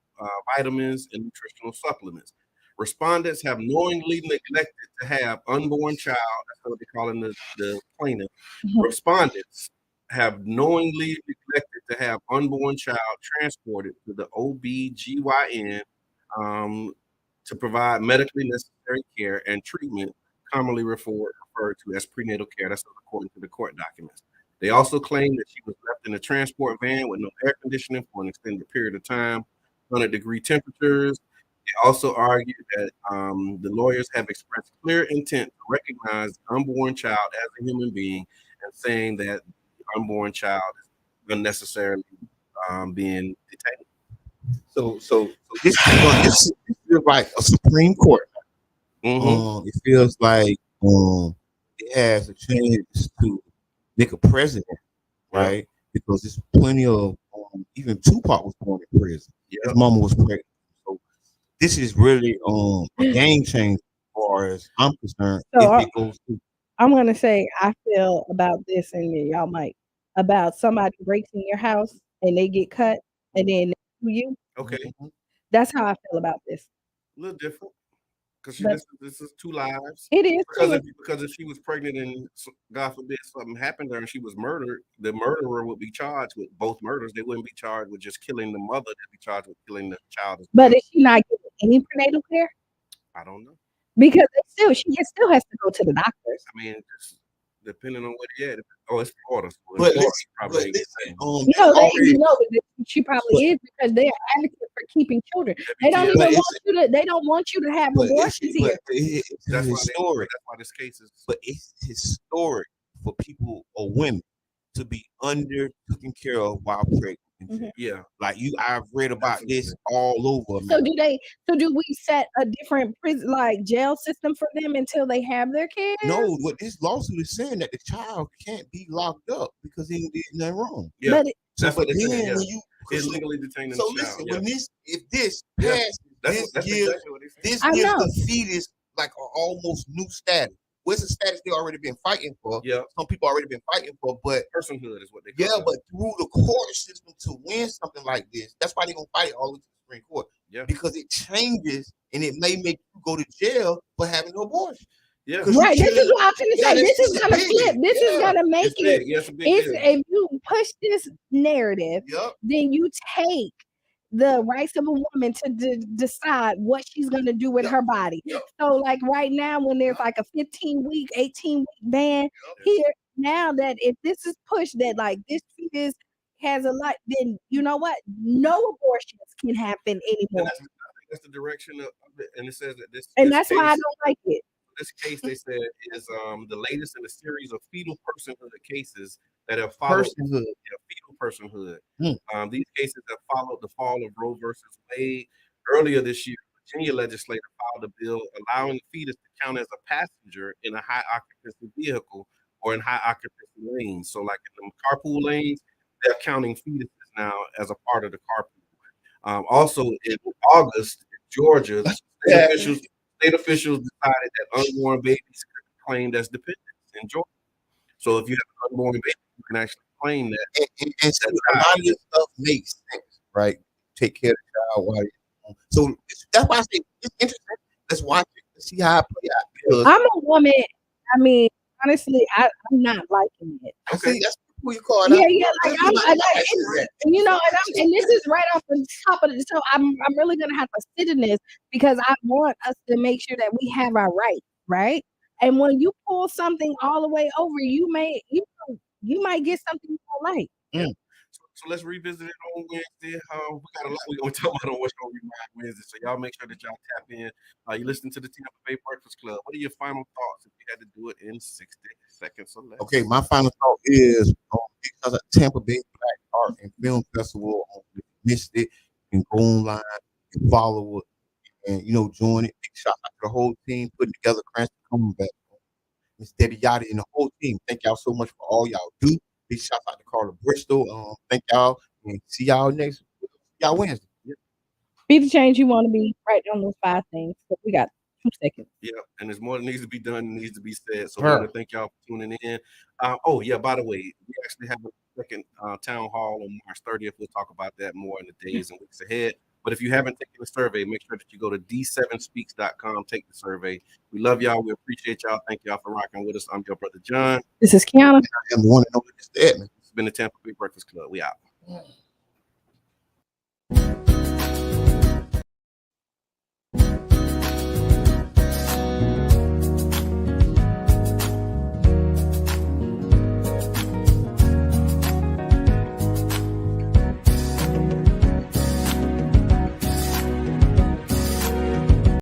vitamins and nutritional supplements. Respondents have knowingly neglected to have unborn child. That's what they're calling the plaintiff. Respondents have knowingly neglected to have unborn child transported to the OBGYN to provide medically necessary care and treatment, commonly referred to as prenatal care. That's according to the court documents. They also claim that she was left in a transport van with no air conditioning for an extended period of time, 100-degree temperatures. They also argue that the lawyers have expressed clear intent to recognize the unborn child as a human being and saying that the unborn child is unnecessarily being detained. So this feels like a Supreme Court. It feels like it has a chance to make a president, right? Because there's plenty of even Tupac was born in prison. His mama was pregnant. So this is really a game changer as far as I'm concerned. So if it goes through. I'm gonna say I feel about this, and y'all might about somebody breaks in your house and they get cut, and then they sue you. Okay. That's how I feel about this. A little different. Because But- this is two lives. It is because if she was pregnant and God forbid something happened to her and she was murdered, the murderer would be charged with both murders. They wouldn't be charged with just killing the mother. They'd be charged with killing the child. as But well. is she not getting any prenatal care? I don't know. Because she still has to go to the doctors. I mean, just depending on what he had. Oh, it's Florida. So in But Florida, listen, probably ain't the same. She probably is because they are advocates for keeping children. They don't even want you to. They don't want you to have abortions here. It's That's why historic. That's why this case is. But it's historic for people or women to be under taken care of while pregnant. Yeah, like I've read about this all over. So do we set a different prison, like jail system for them until they have their kids? No, what this lawsuit is saying that the child can't be locked up because he did nothing wrong. Yeah, But that's what but they're then saying. when Yeah. you illegally detaining so the child. listen, Yeah. if this Yeah. passes, That's this gives exactly what they this I gives know. the fetus like an almost new status. What's the status they already been fighting for? Yeah. Some people already been fighting for, but personhood is what they yeah, call it. but through the court system to win something like this, that's why they're gonna fight it all the way to the Supreme Court. Yeah. Because it changes and it may make you go to jail for having an abortion. Yeah. Right. This is what I'm gonna say. This is gonna flip. This is gonna make It's big. it. Yeah, it's a big It's deal. if you push this narrative, then you take the rights of a woman to decide what she's gonna do with her body. So, like right now, when there's like a 15-week, 18-week ban here, now that if this is pushed, that like this fetus has a lot, then you know what? No abortions can happen anymore. I think that's the direction of it. And it says that this. And this that's why I case- don't like it. This case, they said, is the latest in a series of fetal personhood cases that have followed Personhood. fetal personhood. These cases have followed the fall of Roe versus Wade. Earlier this year, Virginia legislature filed a bill allowing the fetus to count as a passenger in a high occupancy vehicle or in high occupancy lanes. So, like in the carpool lanes, they're counting fetuses now as a part of the carpool. Also, in August, in Georgia, state officials decided that unborn babies could be claimed as dependents in Georgia. So if you have an unborn baby, you can actually claim that. And so a lot of this stuff makes sense, right? Take care of the child while you're home. So that's why I say it's interesting. Let's watch it. Let's see how it play out. Because I'm a woman. I mean, honestly, I'm not liking it. okay, that's who you call it. Yeah, like you know, and this is right off the top of the. So I'm really gonna have to sit in this because I want us to make sure that we have our rights, right? And when you pull something all the way over, you might get something you don't like. So let's revisit it on Wednesday. We got a lot we're going to talk about on What's Going to Be Mine Wednesday. So y'all make sure that y'all tap in. You listen to the Tampa Bay Breakfast Club. What are your final thoughts if you had to do it in 60 seconds or less? Okay, my final thought is because of Tampa Bay Black Art and Film Festival, if you missed it, you can go online and follow it and join it. Big shout out to the whole team putting together Cranston coming back. Miss Debbie Yachty and the whole team. Thank y'all so much for all y'all do. Big shout out to Carla Bristol. Thank y'all and see y'all Wednesday. Be the change you want to be. Right on those 5 things. So we got 2 seconds. Yeah, and there's more that needs to be done and needs to be said. So Sure. I want to thank y'all for tuning in. Oh, yeah, by the way, we actually have a second town hall on March 30th. We'll talk about that more in the days and weeks ahead. But if you haven't taken the survey, make sure that you go to d7speaks.com, take the survey. We love y'all. We appreciate y'all. Thank y'all for rocking with us. I'm your brother, John. This is Kiana. I am the one and only Mr. Edmund. It's been the Tampa Bay Breakfast Club. We out.